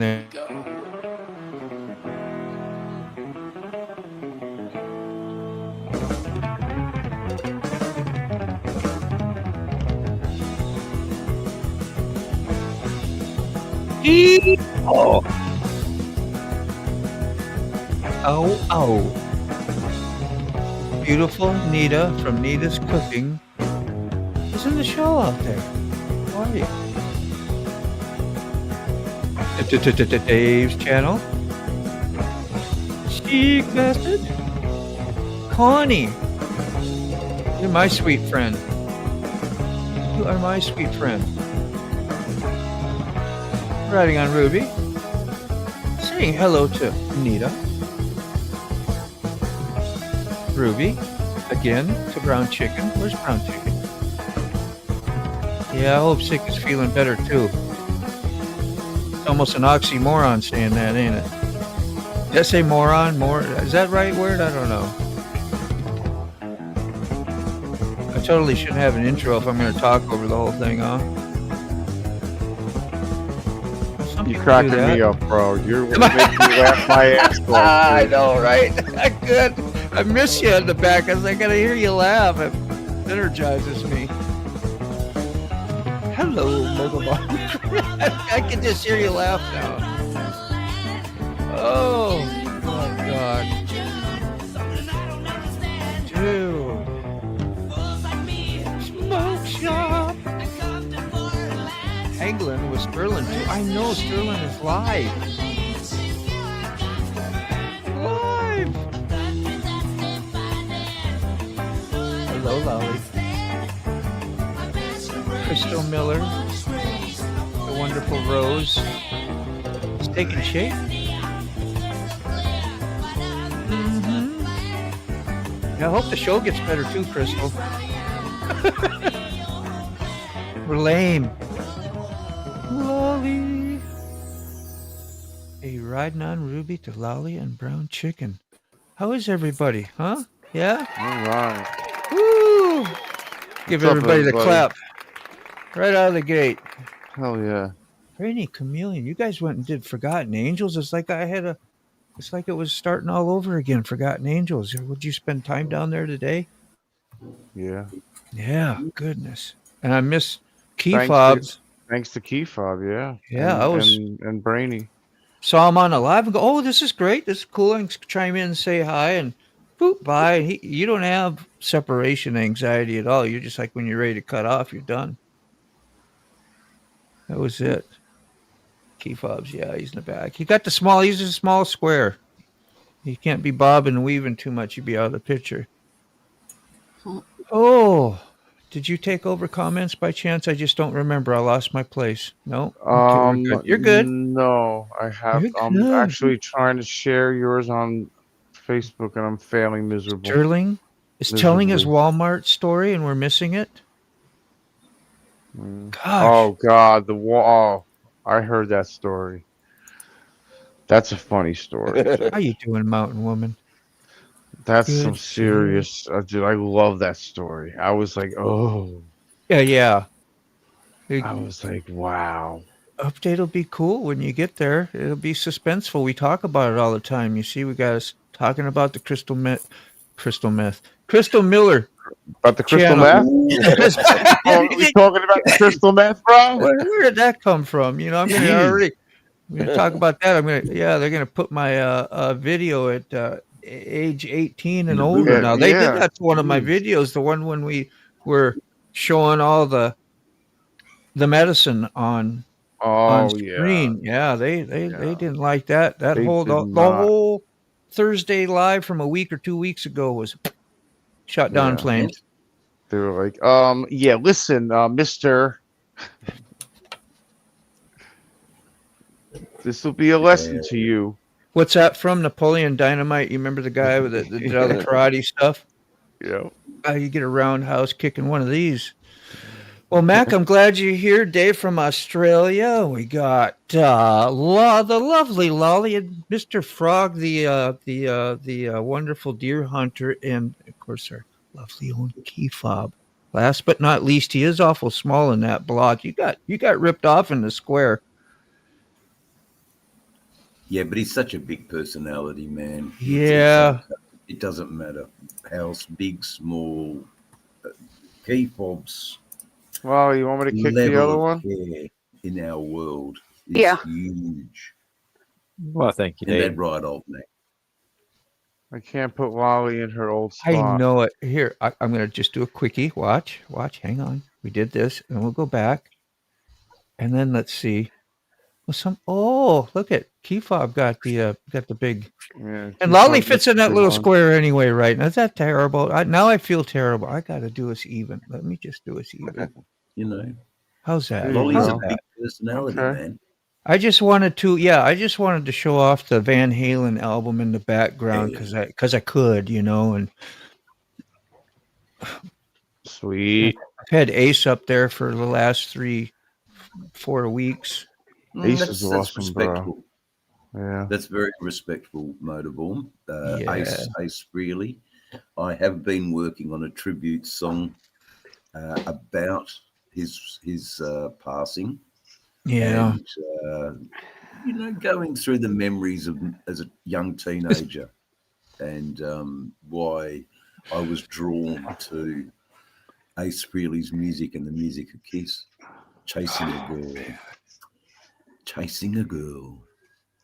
There. Oh, oh. Beautiful Nita from Nita's Cooking is in the show out there. How are you? Dave's channel. Chic Bastard. Connie. You're my sweet friend. You are my sweet friend. Riding on Ruby. Saying hello to Nita. Ruby. Again to Brown Chicken. Where's Brown Chicken? Yeah, I hope Sick is feeling better too. It's almost an oxymoron saying that, ain't it? Did I say moron? More? Is that the right word? I don't know. I totally shouldn't have an intro if I'm going to talk over the whole thing, huh? You're cracking me up, bro. You're making me laugh my ass off. I know, right? Good. I miss you in the back. I was like, I gotta hear you laugh. It energizes me. Hello, motovloggers. I can just hear you laugh now. Oh, my God. Dude. Smoke shop. England with Sterling too. I know Sterling is live. Live. Hello, Lolly. Crystal Miller. The wonderful Rose. It's taking shape. Yeah, I hope the show gets better too, Crystal. We're lame. Lolly. Hey, riding on Ruby to Lolly and Brown Chicken. How is everybody, huh? Yeah? All right. Woo! Give everybody the clap. Right out of the gate. Hell yeah. Rainy Chameleon, you guys went and did Forgotten Angels. It's like it was starting all over again, Forgotten Angels. Would you spend time down there today? Yeah. Yeah, goodness. And I miss Key Fobs. Thanks to Key Fob, yeah. Yeah, and Brainy. Saw him on a live and go, oh, this is great. This is cool. And chime in and say hi and boop, bye. You don't have separation anxiety at all. You're just like when you're ready to cut off, you're done. That was it. Key Fobs, yeah, he's in the back. He's a small square. He can't be bobbing and weaving too much. You'd be out of the picture. Oh, did you take over comments by chance? I just don't remember. I lost my place. No? Okay, good. You're good. No, I have. I'm actually trying to share yours on Facebook and I'm failing miserably. Sterling is telling his Walmart story and we're missing it? Gosh. Oh, God. The wall. I heard that story. That's a funny story. How you doing, Mountain Woman? That's good, some serious. Dude, I love that story. I was like, oh. Yeah. I was like, wow. Update will be cool when you get there. It'll be suspenseful. We talk about it all the time. You see, we got us talking about the Crystal Miller. About the crystal meth? Are we talking about the crystal meth, bro? Where did that come from? You know, I'm going to talk about that. They're going to put my video at age 18 and older now. They did that to one of my videos, the one when we were showing all the medicine on screen. Yeah, they didn't like that. That the whole Thursday live from a week or 2 weeks ago was shot down in flames. They were like, listen, mister. This will be a lesson to you. What's that from? Napoleon Dynamite? You remember the guy with the other karate stuff? Yeah. You get a roundhouse kicking one of these. Well, Mac, I'm glad you're here. Dave from Australia. We got the lovely Lolly and Mr. Frog, the wonderful deer hunter, and of course our lovely own Key Fob. Last but not least, he is awful small in that block. You got ripped off in the square. Yeah, but he's such a big personality, man. Yeah. It doesn't matter how big, small, key fobs. Well, you want me to kick the Level other of one? care in our world is Yeah. huge. Well, thank you, And Dave. that right, old man. I can't put Wally in her old I spot. know it. Here, I'm going to just do a quickie. Watch. Hang on. We did this, and we'll go back. And then let's see. Well, look at Key Fob got the big. Yeah, And Lolly fits in that little square anyway, right? Now, is that terrible? Now I feel terrible. I got to do us even. Let me just do us even. You know, how's that? Lolly's How's a big that? personality, man. I just wanted to show off the Van Halen album in the background because I could, and sweet. I've had Ace up there for the last 3-4 weeks. Ace is awesome, respectable. Bro. Yeah, that's very respectable, Motorborn. Yeah. Ace really. I have been working on a tribute song about his passing. Yeah. And, going through the memories of as a young teenager and why I was drawn to Ace Frehley's music and the music of Kiss, Chasing a Girl.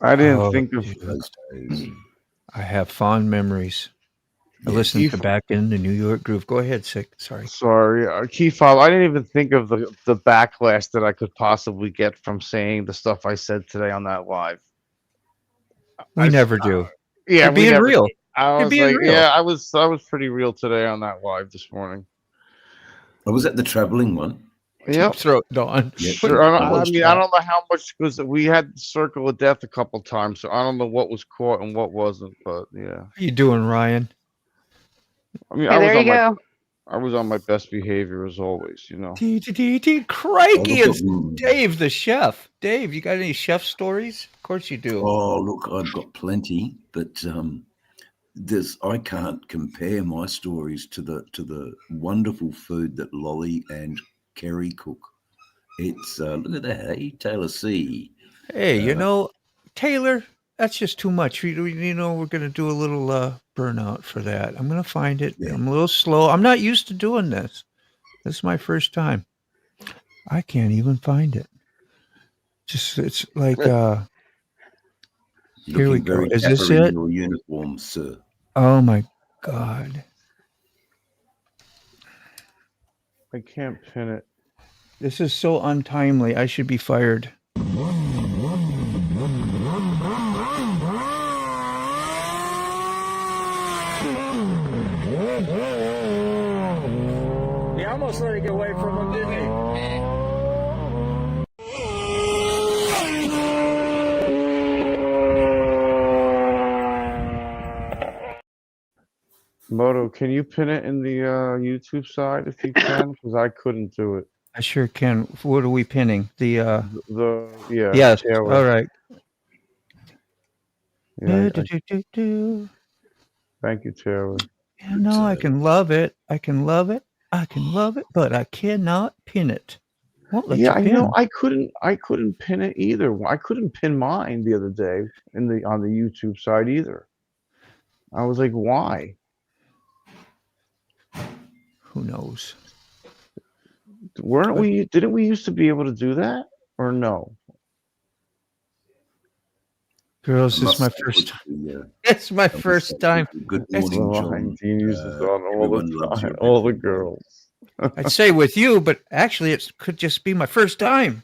I didn't think of those days. I have fond memories. I listened to Back in the New York Groove. Go ahead, Sick. Sorry, Key Fob. I didn't even think of the backlash that I could possibly get from saying the stuff I said today on that live. We never do. Yeah, you're being real. I was being like, real. yeah, I was pretty real today on that live this morning. I was at the traveling one. Yep. Throat Dawn. Yeah, sure. I don't know how much, because we had the Circle of Death a couple times, so I don't know what was caught and what wasn't. But yeah. How you doing, Ryan? I mean, I was on my best behavior as always, Crikey, it's Dave the chef. Dave, you got any chef stories? Of course you do. Oh, look, I've got plenty, but I can't compare my stories to the wonderful food that Lolly and Kerry cook. It's look at that, hey, Taylor C. Hey, Taylor, that's just too much. We're going to do a little burnout for that. I'm going to find it. Yeah. I'm a little slow. I'm not used to doing this. This is my first time. I can't even find it. It's like here we go. Is this it? Your uniform, sir. Oh my God. I can't pin it. This is so untimely. I should be fired. He almost let it get away from him, didn't he? Moto, can you pin it in the YouTube side if you can? Because I couldn't do it. I sure can. What are we pinning? Yes. Taylor. All right. Yeah, thank you, Taylor. I can love it. I can love it, but I cannot pin it. Won't let you pin. I couldn't pin it either. I couldn't pin mine the other day on the YouTube side either. I was like, why? Who knows? Didn't we used to be able to do that or no? Girls, this is my first time. It's my first time. Good morning, John. Dean uses on all the girls. I'd say with you, but actually it could just be my first time.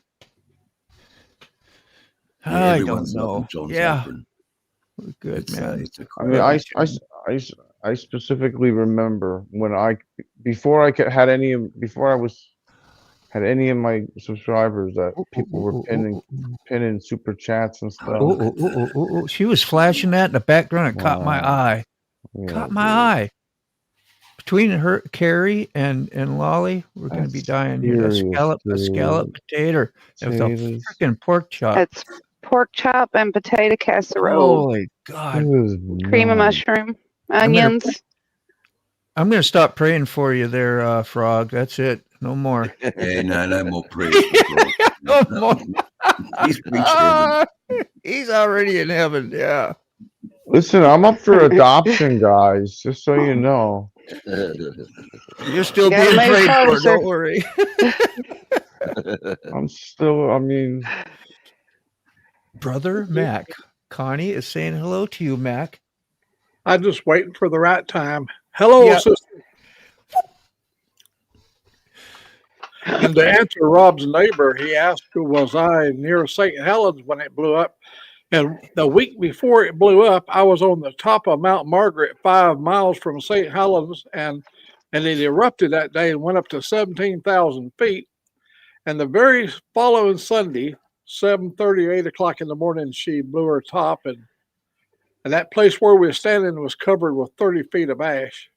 Yeah, I don't know. Yeah. Good, man. I mean, I specifically remember when before I had any of my subscribers that people were pinning super chats and stuff. She was flashing that in the background. It caught my eye. Caught my eye. Between her, Carrie, and Lolly, we're going to be dying here. A scallop potato. It's a freaking pork chop. It's pork chop and potato casserole. Holy God. Cream of mushroom, onions. I'm going to stop praying for you there, Frog. That's it. No more. Yeah, no more praise. No more. He's reached heaven. He's already in heaven. Yeah. Listen, I'm up for adoption, guys. Just so you know. You're still Gotta being move prayed for. closer. Don't worry. I'm still. I mean, Brother Mac. Connie is saying hello to you, Mac. I'm just waiting for the right time. Hello, Yeah. sister. And to answer Rob's neighbor, he asked, was I near St. Helens when it blew up? And the week before it blew up, I was on the top of Mount Margaret, 5 miles from St. Helens, and it erupted that day and went up to 17,000 feet. And the very following Sunday, 7:30 or 8 o'clock in the morning, she blew her top, and that place where we were standing was covered with 30 feet of ash.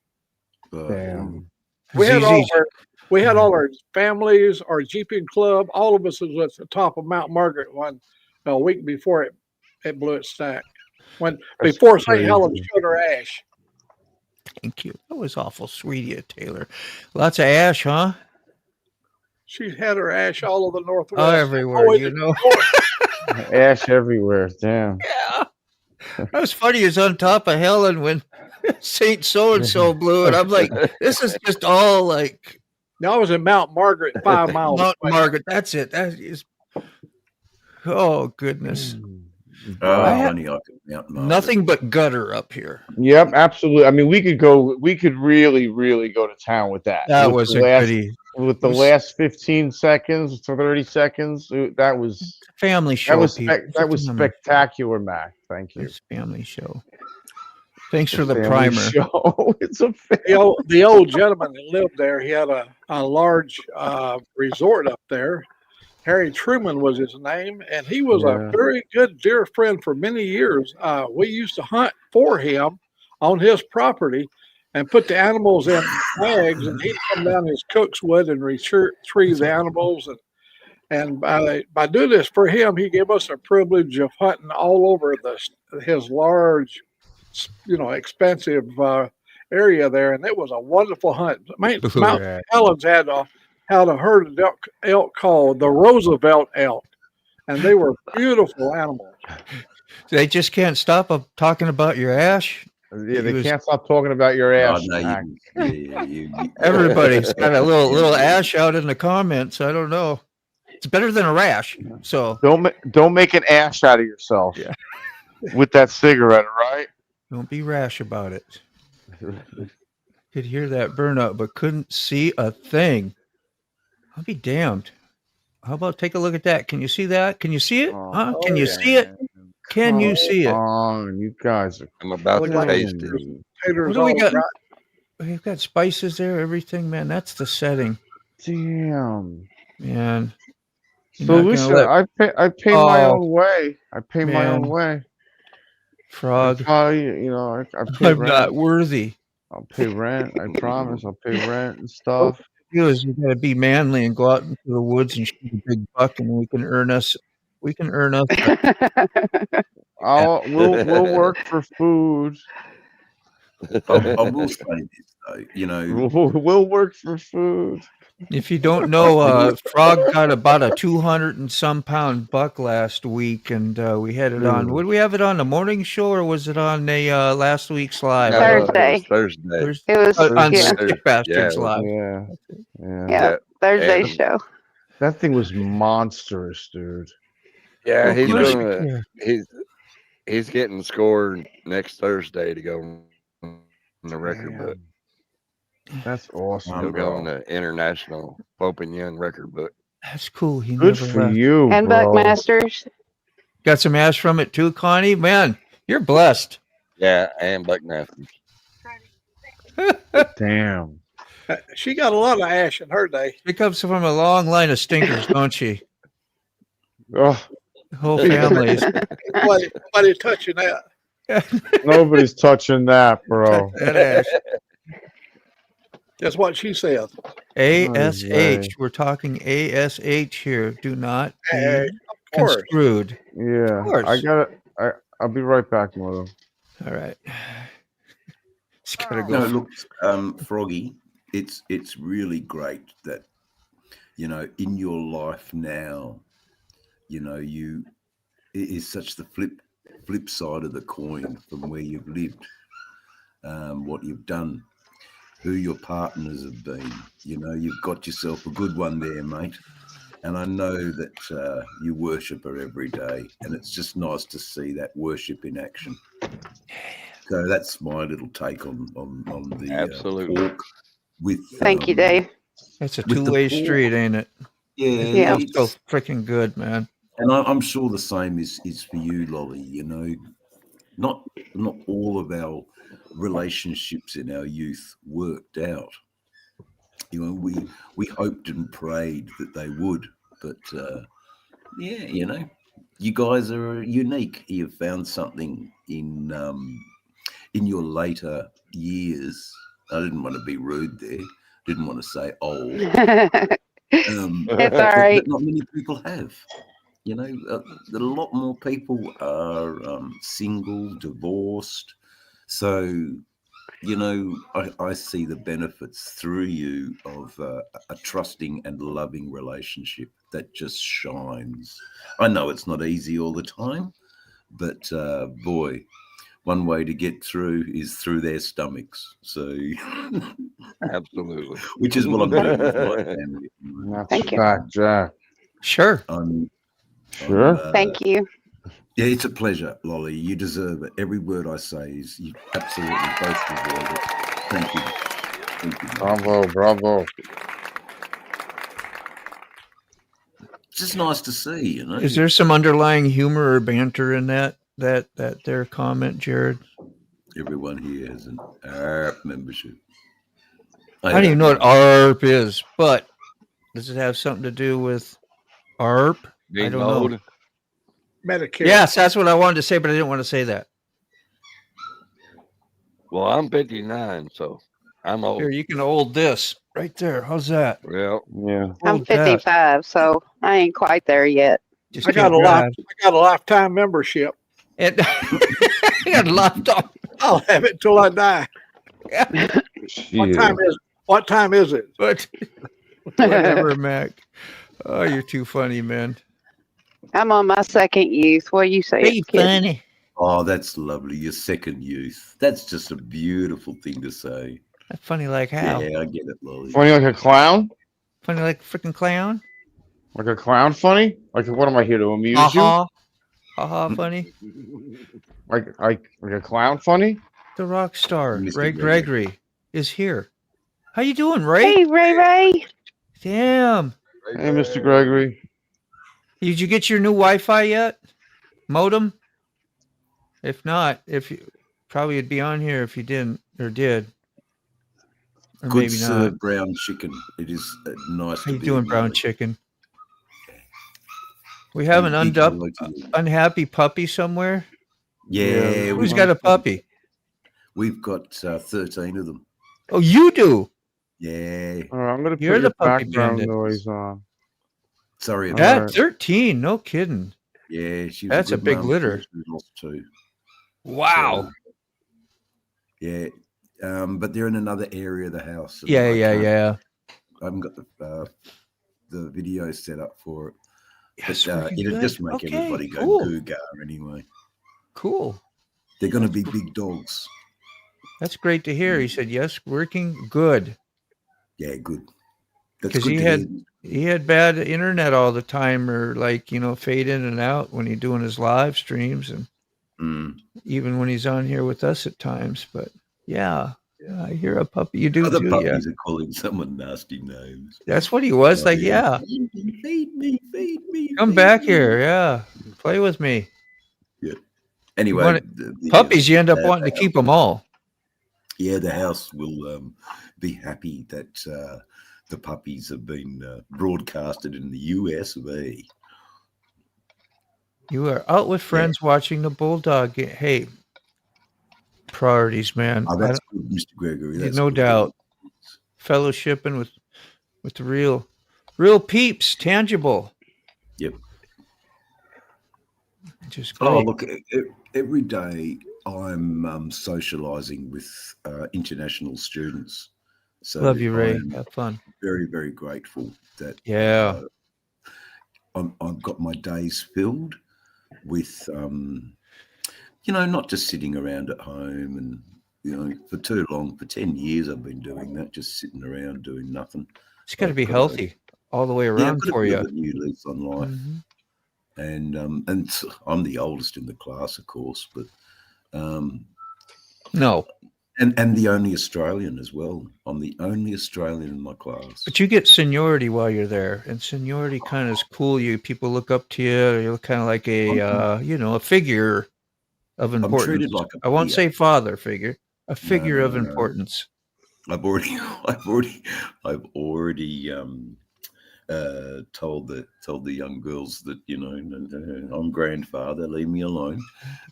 damn. We had ZZ. all our families, our Jeeping club, all of us was at the top of Mount Margaret one a week before it blew its stack. Before St. Helens showed her ash. Thank you. That was awful sweet of you, Taylor. Lots of ash, huh? She had her ash all over the Northwest. Oh, everywhere, Always you know. Ash everywhere. Damn. Yeah. That was funny. He was on top of Helen when Saint So-and-so blew it. I'm like, this is just all like Now I was in Mount Margaret, 5 miles Mount away. Margaret. That's it. That is. Oh, goodness. Funny, I could Mount Margaret. Nothing but gutter up here. Yep, absolutely. I mean, we could really, really go to town with that. That With was the a last, goodie. with the last 15 seconds to 30 seconds. That was Family show. people. that was spectacular, Mac. Thank you. It's a family show. Thanks for the Family primer. show. It's a The old gentleman that lived there, he had a large resort up there. Harry Truman was his name, and he was a very good dear friend for many years. We used to hunt for him on his property and put the animals in bags, and he'd come down his cook's wood and retrieve the animals. And by doing this for him, he gave us a privilege of hunting all over his large, expensive area there, and it was a wonderful hunt. Mount Helens had a herd of elk called the Roosevelt elk, and they were beautiful animals. They just can't stop talking about your ash. Yeah, they can't stop talking about your ass. Everybody's got a little ash out in the comments. I don't know. It's better than a rash. So don't make an ash out of yourself. Yeah. With that cigarette, right? Don't be rash about it. Could hear that burnout, but couldn't see a thing. I'll be damned. How about take a look at that? Can you see that? Can you see it? Huh? Can you see it? Can you see it? You guys are. I'm about to taste it. What do we got? We've got spices there, everything, man. That's the setting. Damn. Man. So listen, I pay my own way. I pay my own way. Frog. I pay I'm rent. not worthy. I'll pay rent. I promise. I'll pay rent and stuff. You gotta be manly and go out into the woods and shoot a big buck, and we can earn us. We'll work for food. I will say this though, we'll work for food. If you don't know, Frog got about a 200 and some pound buck last week, and we had it on. Would we have it on the morning show, or was it on the last week's live? Thursday. Thursday. It was on yeah. Stick Bastards live. Yeah. Thursday show. That thing was monstrous, dude. Yeah, he's getting scored next Thursday to go on the record book. That's awesome. He'll go on the international Open Young record book. That's cool. Good for you, and bro. Buckmasters. Got some ash from it too, Connie. Man, you're blessed. Yeah, and Buckmasters. Damn. She got a lot of ash in her day. She comes from a long line of stinkers, don't she? Oh, the whole family's. Nobody touching that. Nobody's touching that, bro. That ash. That's what she says. ASH. We're talking ASH here. Do not be construed. Yeah. I'll be right back, Mother. All right. It's gotta go. No, look, Froggy, it's really great that in your life now you know, it is such the flip side of the coin from where you've lived, what you've done, who your partners have been. You know, you've got yourself a good one there, mate. And I know that you worship her every day, and it's just nice to see that worship in action. So that's my little take on the Absolutely. pork with. Thank you, Dave. It's a with the two-way pork. street, ain't it? Yeah, It's so freaking good, man. and I'm sure the same is for you, Lolly. You know, not all of our relationships in our youth worked out. You know, we hoped and prayed that they would, but yeah, you know, you guys are unique. You've found something in your later years. I didn't want to be rude there. Didn't want to say old. It's all right. But not many people have. You know, a lot more people are single, divorced. So, you know, I see the benefits through you of a trusting and loving relationship that just shines. I know it's not easy all the time, but boy, one way to get through is through their stomachs. So, Absolutely. which is what I'm doing with my family. That's Thank you. fact, Jack. Sure. Sure. Thank you. Yeah, it's a pleasure, Lolly. You deserve it. Every word I say is you absolutely both deserve it. Thank you. Thank you. Bravo. It's just nice to see, you know. Is there some underlying humor or banter in that their comment, Jared? Everyone here has an ARP membership. I don't even know what ARP is, but does it have something to do with ARP? I don't know. Medicare. Yes, that's what I wanted to say, but I didn't want to say that. Well, I'm 59, so I'm old. Here, you can hold this right there. How's that? Well, yeah. I'm Hold that. 55, so I ain't quite there yet. Just I got can't drive. I got a lifetime membership. And I got locked up. I'll have it till I die. What time is it? But whatever, Mac. Oh, you're too funny, man. I'm on my second youth. What do you say? Hey, funny. Oh, that's lovely. Your second youth. That's just a beautiful thing to say. Funny like how? Yeah, I get it, Lolly. Funny like a clown? Funny like a freaking clown? Like a clown funny? Like what am I here to amuse Ha funny. you? Like a clown funny? The rock star, Mr. Ray Gregory. Gregory, is here. How you doing, Ray? Hey, Ray. Damn. Hey, Mr. Gregory. Did you get your new Wi-Fi yet? Modem? If not, probably it'd be on here if you didn't or did. Or Good maybe not. brown chicken. It is nice How to you be doing, with brown you. chicken? We have an Big hello to you. unhappy puppy somewhere. Yeah. Who's got a puppy? We've got 13 of them. Oh, you do. Yeah. All right, I'm going to You're put your the puppy background bandit. noise on. Sorry about Yeah, Alright. 13. No kidding. Yeah, she was That's a good big mum. litter. She was lost too. Wow. Yeah, but they're in another area of the house. and Yeah. I haven't got the video set up for it. Yes, But freaking it'll good. just make Okay, everybody go cool. goo-ga anyway. Cool. They're going to be big dogs. That's great to hear. He said, yes, working good. Yeah, good. That's Because good he to had hear. he had bad internet all the time, or like, fade in and out when he's doing his live streams, and even when he's on here with us at times. But yeah, I hear a puppy. You do Other too, puppies yeah. are calling someone nasty names. That's what he was like. Yeah, Feed me. come back here. Yeah, play with me. Yeah. Anyway, Puppies, you end up wanting to keep them all. Yeah, the house will be happy that the puppies have been broadcasted in the US of A. You are out with friends watching the Bulldog game. Hey, priorities, man. Oh, that's good, Mr. Gregory. That's no good. doubt. Fellowshipping with the real peeps, tangible. Yep. Just great. Oh, look, every day I'm socializing with international students. So love you, Ray. I'm Have fun. very, very grateful that I've got my days filled with, not just sitting around at home and, for too long, for 10 years I've been doing that, just sitting around doing nothing. It's got to I've be got healthy all the way I've around got a for bit you. of a new lease on life. Mhm. And I'm the oldest in the class, of course, but No, and the only Australian as well. I'm the only Australian in my class. but you get seniority while you're there, and seniority kind of is cool. People look up to you. You're kind of like a figure of I'm importance. treated like a I won't peer. say father figure, a figure of no. importance. I've already told the young girls that I'm grandfather. Leave me alone.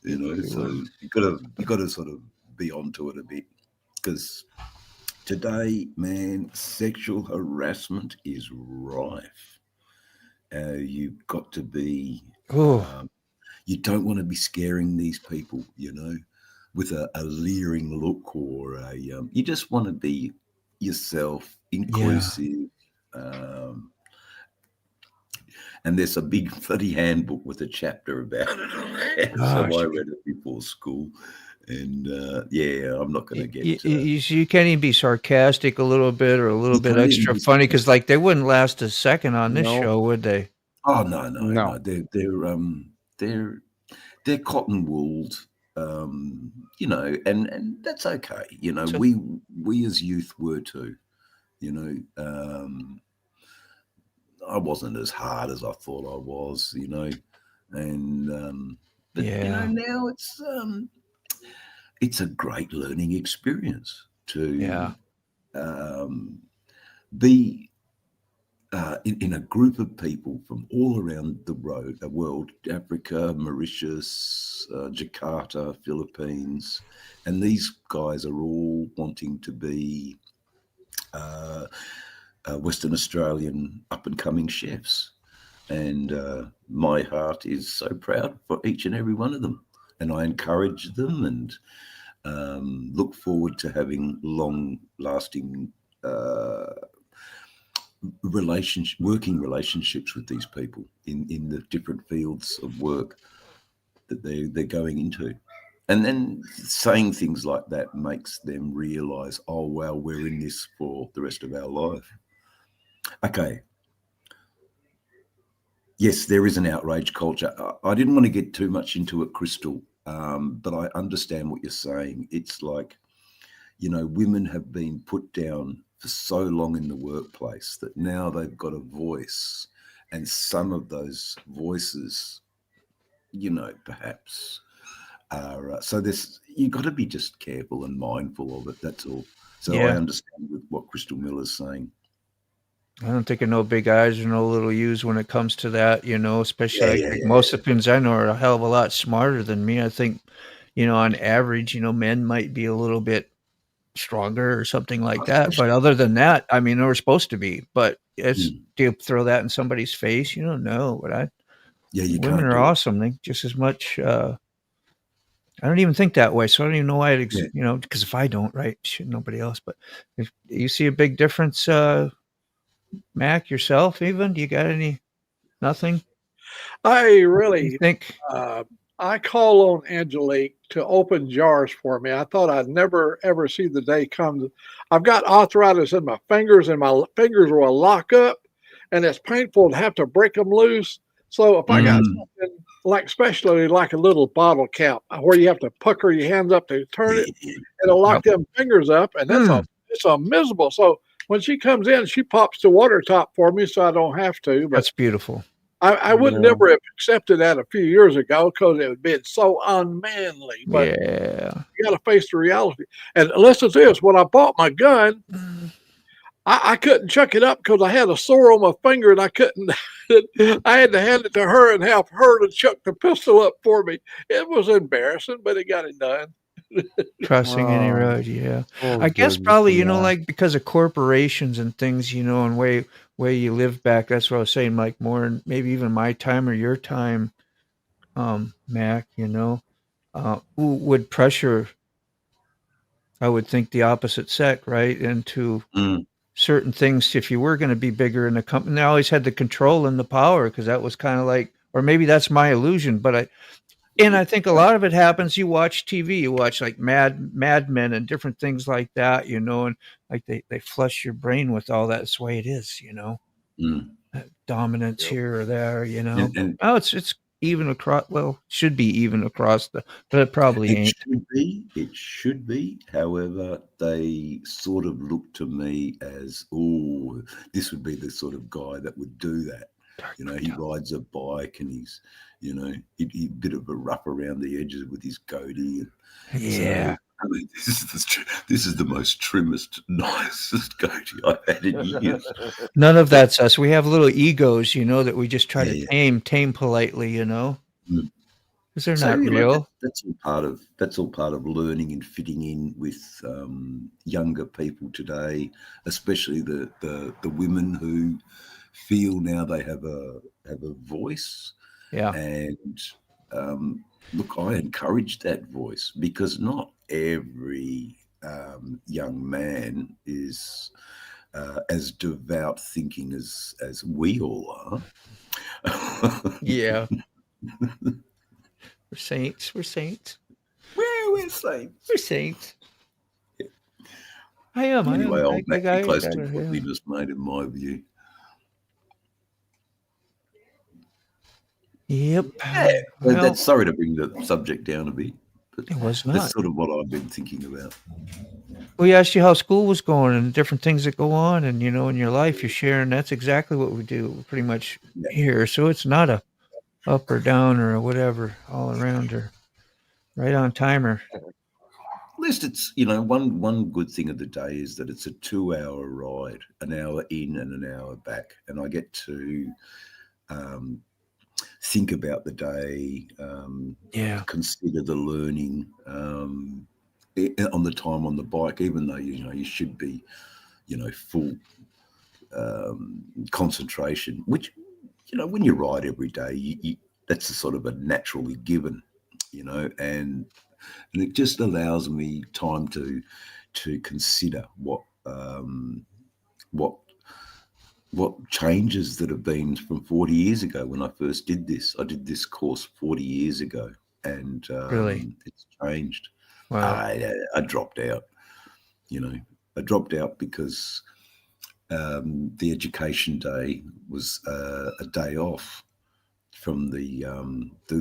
So you got to sort of be onto it a bit, because today, man, sexual harassment is rife. You've got to be. You don't want to be scaring these people, with a leering look or you just want to be yourself, inclusive. And there's a big bloody handbook with a chapter about it. So I read it before school. And I'm not going to get. You can't even be sarcastic a little bit or a little bit extra funny, because like they wouldn't last a second on this show, would they? Oh no. They're cotton wooled, and that's okay. So, we as youth were too. I wasn't as hard as I thought I was. And but now it's a great learning experience to be in a group of people from all around the world, Africa, Mauritius, Jakarta, Philippines, and these guys are all wanting to be Western Australian up-and-coming chefs. And my heart is so proud for each and every one of them. And I encourage them and look forward to having long-lasting working relationships with these people in the different fields of work that they're going into. And then saying things like that makes them realize, oh, well, we're in this for the rest of our life. Okay. Yes, there is an outrage culture. I didn't want to get too much into it, Crystal, but I understand what you're saying. It's like, women have been put down for so long in the workplace that now they've got a voice, and some of those voices, perhaps are. So you got to be just careful and mindful of it. That's all. So I understand with what Crystal Miller's saying. I don't think of no big eyes or no little U's when it comes to that, especially most of the pins I know are a hell of a lot smarter than me. I think, on average, men might be a little bit stronger or something like that. But other than that, I mean, we're supposed to be. But do you throw that in somebody's face? You don't know. But women are awesome. They just as much. I don't even think that way, so I don't even know why because if I don't, right, shit, nobody else. But if you see a big difference, Mac, yourself, even, do you got nothing? I really think I call on Angelique to open jars for me. I thought I'd never ever see the day come. I've got arthritis in my fingers, and my fingers will lock up, and it's painful to have to break them loose. So if I got something like, especially like a little bottle cap where you have to pucker your hands up to turn it, it'll lock them fingers up, and it's a miserable. So when she comes in, she pops the water top for me, so I don't have to. But that's beautiful. I would never have accepted that a few years ago because it would be so unmanly. But you got to face the reality. And listen to this: when I bought my gun, I couldn't chuck it up because I had a sore on my finger, and I couldn't. I had to hand it to her and have her to chuck the pistol up for me. It was embarrassing, but it got it done. Crossing any road, I guess probably like because of corporations and things, and way you live back. That's what I was saying, like more maybe even my time or your time, Mac. Who would pressure? I would think the opposite sex, right, into certain things, if you were going to be bigger in the company, I always had the control and the power, because that was kind of like, or maybe that's my illusion, but I think a lot of it happens. You watch TV, you watch like Mad Men and different things like that, and like they flush your brain with all that. It's the way it is, Mm. dominance Yep. here or there, And Oh, it's even across. Well, should be even across but it probably it ain't. should be. It should be. However, they sort of look to me as, oh, this would be the sort of guy that would do that. He rides a bike and he's, he bit of a rough around the edges with his goatee. Yeah. So, I mean, this is the most trimmest, nicest goatee I've had in years. None of that's us. We have little egos, that we just try to Yeah. tame politely, because they're So, not real. that's all part of learning and fitting in with younger people today, especially the women who feel now they have a voice. Yeah. And look, I encourage that voice, because not every young man is as devout thinking as we all are. Yeah. We're saints. We're saints. We're saints. We're saints. I am. Anyway, I I'll am. back I you close to gotta, godliness, mate, in my view. Yep. Yeah. Well, That's, sorry to bring the subject down a bit, but it was that's not. sort of what I've been thinking about. We asked you how school was going and different things that go on, and in your life you're sharing. That's exactly what we do, pretty much here. So it's not a up or down or whatever, all around or right on timer. At least it's, one good thing of the day is that it's a 2-hour ride, an hour in and an hour back, and I get to think about the day, consider the learning on the time on the bike, even though you should be full concentration, which when you ride every day, that's a sort of a naturally given, and it just allows me time to consider what changes that have been from 40 years ago when I first did this. I did this course 40 years ago, and Really? it's changed. Wow. I dropped out. I dropped out because the education day was a day off from the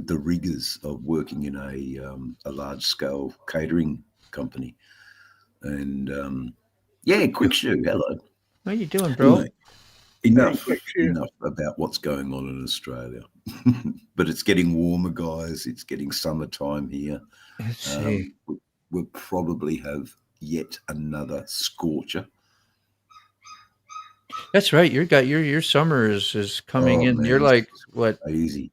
rigors of working in a large scale catering company, and quick shoe. Hello. What are you doing, bro? Anyway, enough about what's going on in Australia. But it's getting warmer, guys. It's getting summertime here. Let's see. We'll probably have yet another scorcher. That's right. Your summer is coming in. Man, You're like what? Crazy.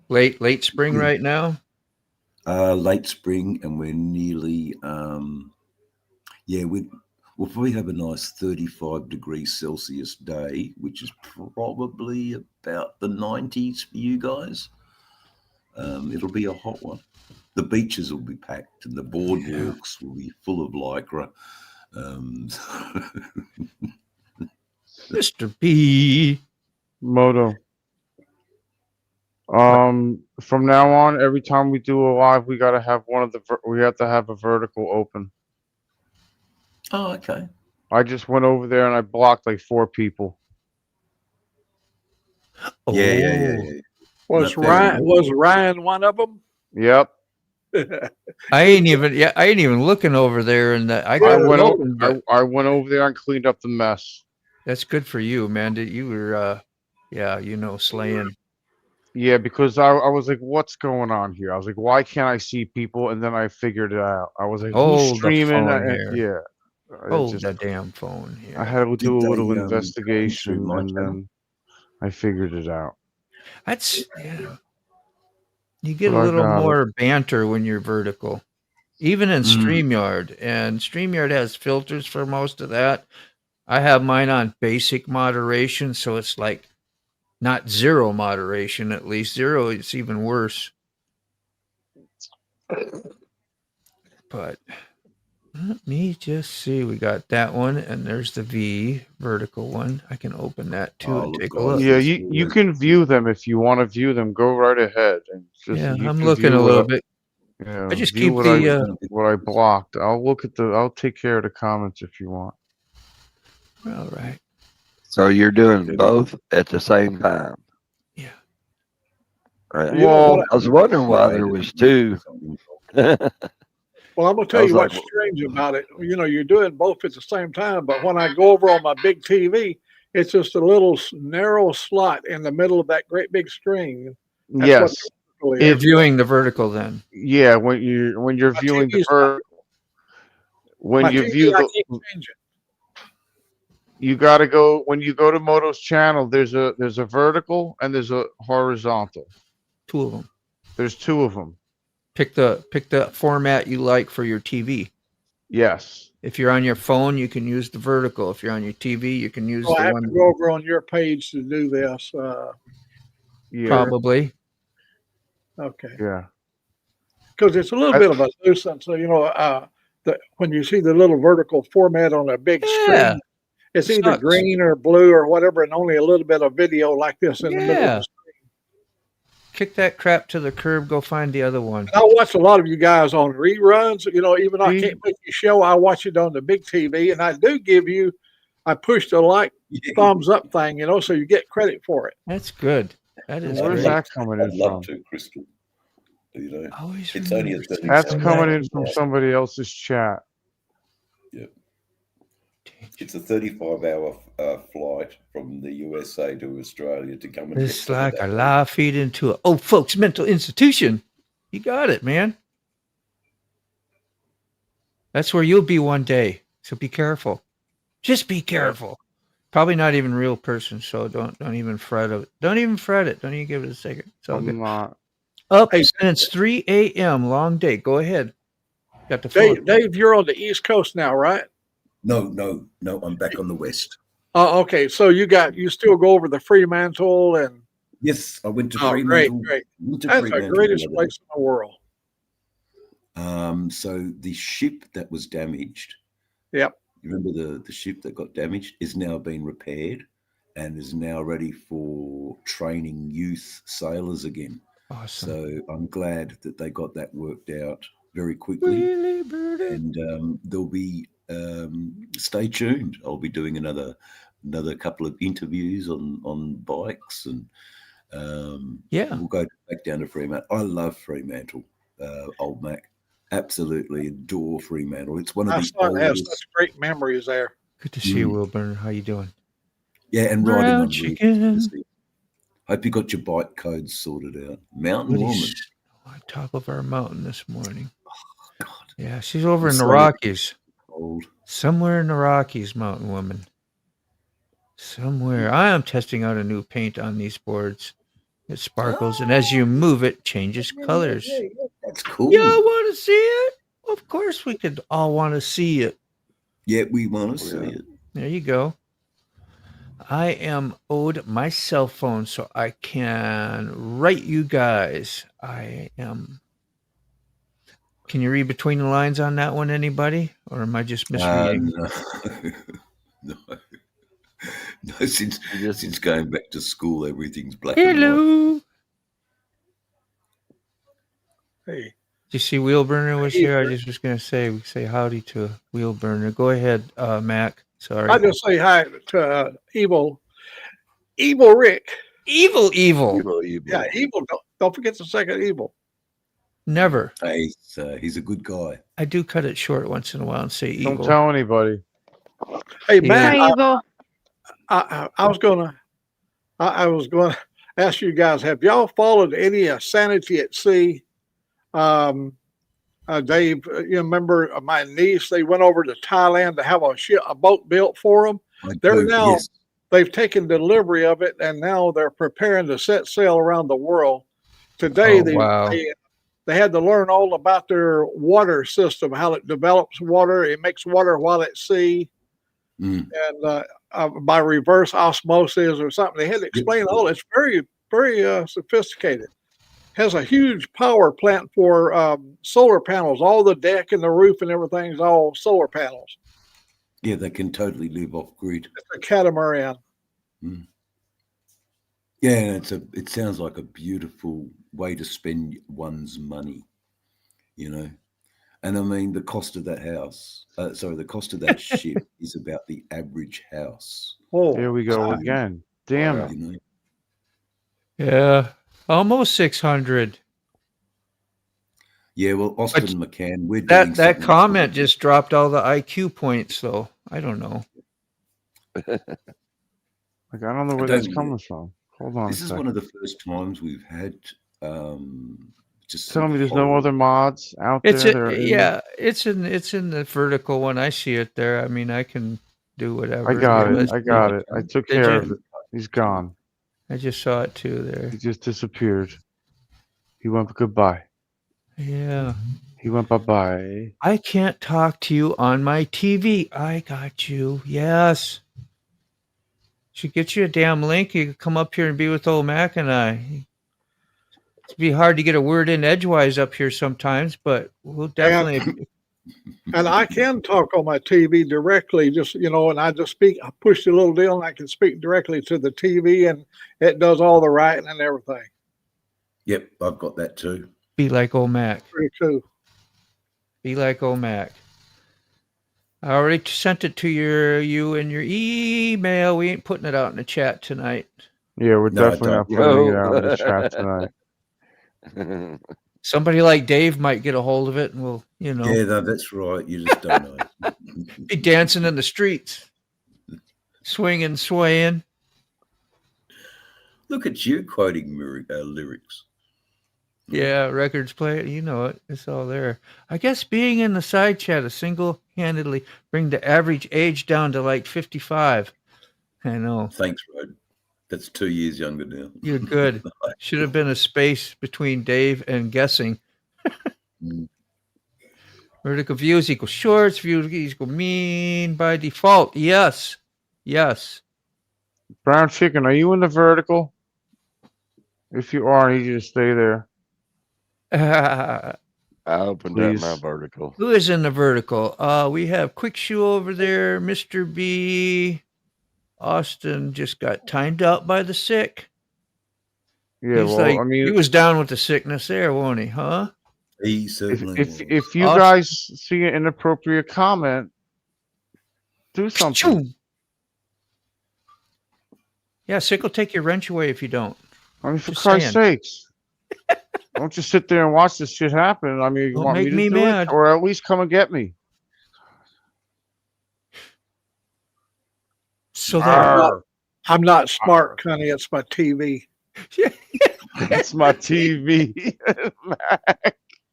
Late spring right now? Late spring, and we're nearly we'll probably have a nice 35 degrees Celsius day, which is probably about the 90s for you guys. It'll be a hot one. The beaches will be packed and the boardwalks will be full of lycra. Mr. B. Moto. From now on, every time we do a live, we gotta have we have to have a vertical open. Oh, okay. I just went over there and I blocked like 4 people. Oh. Yeah. Was Ryan one of them? Yep. I ain't even looking over there, and I went over there and cleaned up the mess. That's good for you, man. You were, slaying. Yeah, because I was like, what's going on here? I was like, why can't I see people? And then I figured it out. I was like, who's streaming? Yeah. Hold the damn phone here. I had to do a little investigation, and then I figured it out. That's you get a little more banter when you're vertical, even in StreamYard. And StreamYard has filters for most of that. I have mine on basic moderation, so it's like not zero moderation. At least zero, it's even worse. But Let me just see. We got that one, and there's the V vertical one. I can open that too Oh, and look, take a guys, look. Yeah, this you is- can view them if you want to view them. Go right ahead and just Yeah, you I'm can looking view a little bit. Yeah, I just view keep what the. what I blocked. I'll take care of the comments if you want. All right. So you're doing both at the same time. Yeah. Right. You know Well, what? I was wondering why there was two. Well, I'm gonna I tell was you like, what's strange about it. You know, you're doing both at the same time, but when I go over on my big TV, it's just a little narrow slot in the middle of that great big screen. That's yes. what You're is. viewing the vertical then. Yeah, when you're My viewing the TV's not- when my you TV, view I the can't change it. you got to go when you go to Moto's channel. There's a vertical and there's a horizontal. Two of them. There's two of them. Pick the format you like for your TV. Yes. If you're on your phone, you can use the vertical. If you're on your TV, you can use So I the have one. to go over on your page to do this. Yeah. Probably. Okay. Yeah. Because it's a little bit of a nuisance. So, you know, when you see the little vertical format on a big Yeah. screen, it's either Sucks. green or blue or whatever, and only a little bit of video like this in the middle of Yeah. the screen. Kick that crap to the curb. Go find the other one. I watch a lot of you guys on reruns. You know, even though I See? can't make you show, I watch it on the big TV, and I do give you. I push the like thumbs up thing, you know, so you get credit for it. That's good. That is Where's great. that coming in I'd love from? to, Crystal. You know, Always it's only a remember 30 That's second coming ad. in from somebody else's chat. It's a 35-hour flight from the USA to Australia to come and It's get some of like that. a live feed into a old folks mental institution. You got it, man. That's where you'll be one day. So be careful. Just be careful. Probably not even real person, so don't even fret of it. Don't even fret it. Don't even give it a second. It's all good. I'm not. Up Hey, since 3 a.m. Long day. Go ahead. Got the phone. Dave, you're on the East Coast now, right? No, I'm back on the West. Oh, okay. So you still go over the Fremantle and Yes, I went to great. Fremantle. Went to That's the Fremantle greatest the other place in the world. So the ship that was damaged. Yep. Remember the ship that got damaged is now being repaired and is now ready for training youth sailors again. Awesome. So I'm glad that they got that worked out very quickly. And there'll be stay tuned. I'll be doing another couple of interviews on bikes and we'll go back down to Fremantle. I love Fremantle, Old Mac. Absolutely adore Fremantle. It's one of My the son has oldest. such great memories there. Good to see you, Wilburn. How you doing? Yeah, and riding on Brown chicken. Hope you got your bike codes sorted out. Mountain What Woman. is on top of our mountain this morning? God, Yeah, she's over in the So Rockies. old. Somewhere in the Rockies, Mountain Woman. Somewhere. I am testing out a new paint on these boards. It sparkles, and as you move it, changes colors. Yeah, that's cool. Y'all want to see it? Of course we could all want to see it. Yeah, we want to see it. There you go. I am owed my cell phone so I can write you guys. I am. Can you read between the lines on that one, anybody? Or am I just misreading? No. No, since going back to school, everything's black and white. Hello. Hey, Did you see Wheelburner was here? I just was going to say howdy to Wheelburner. Go ahead, Mac. Sorry. I just say hi to Evil Rick. Evil. evil. Yeah, Evil. Don't forget the second Evil. Never. Hey, he's a good guy. I do cut it short once in a while and say evil. Don't tell anybody. Hey, Yeah. man, Hi, Evil. I was gonna ask you guys: have y'all followed any Sanity at Sea? Dave, you remember my niece? They went over to Thailand to have a boat built for them. They're now they've taken delivery of it, and now they're preparing to set sail around the world. Today, they had to learn all about their water system, how it develops water, it makes water while at sea, and by reverse osmosis or something. They had to explain all. It's very, very sophisticated. has a huge power plant for solar panels. All the deck and the roof and everything is all solar panels. Yeah, they can totally live off grid. It's a catamaran. Mm. Yeah, it sounds like a beautiful way to spend one's money, you know. And I mean, the cost of that house, the cost of that ship is about the average house. Oh, Here we go again. Damn it. You know? Yeah, almost 600. Yeah, well, Austin McCann, we're doing That something comment just dropped all the IQ points, though. I don't know. Like, I don't know where that's coming from. Hold on. This is one of the first times we've had just tell me there's no other mods out it's there. It's in the vertical one. I see it there. I mean, I can do whatever. I got it. I took care of it. He's gone. I just saw it too there. He just disappeared. He went goodbye. Yeah. He went bye-bye. I can't talk to you on my TV. I got you. Yes. Should get you a damn link. You could come up here and be with old Mac and I. It'd be hard to get a word in edgewise up here sometimes, but we'll definitely. And I can talk on my TV directly, just, and I just speak. I push the little deal and I can speak directly to the TV and it does all the writing and everything. Yep, I've got that too. Be like old Mac. Pretty cool. Be like old Mac. I already sent it to you in your email. We ain't putting it out in the chat tonight. Yeah, we're definitely not putting it out in the chat tonight. Somebody like Dave might get a hold of it and we'll, Yeah, no, that's right. You just don't know. Be dancing in the streets. Swinging, swaying. Look at you quoting lyrics. Yeah, records play. You know it. It's all there. I guess being in the side chat has single-handedly bring the average age down to like 55. I know. Thanks, Rod. That's 2 years younger now. You're good. Should have been a space between Dave and guessing. Vertical views equal shorts. Views equal mean by default. Yes. Yes. Brown Chicken, are you in the vertical? If you are, I need you to stay there. I opened Please. up my vertical. Who is in the vertical? We have Quick Shoe over there. Mr. B. Austin just got timed out by the sick. Yeah, He's well, like, I mean, he was down with the sickness there, won't he? Huh? He certainly if you Austin. guys see an inappropriate comment, do something. Yeah, sick will take your wrench away if you don't. I mean, for Just Christ's saying. sakes. Don't just sit there and watch this shit happen. I mean, you Don't want me make to me do mad. it? Or at least come and get me. So I'm not smart, Connie. It's my TV. It's my TV.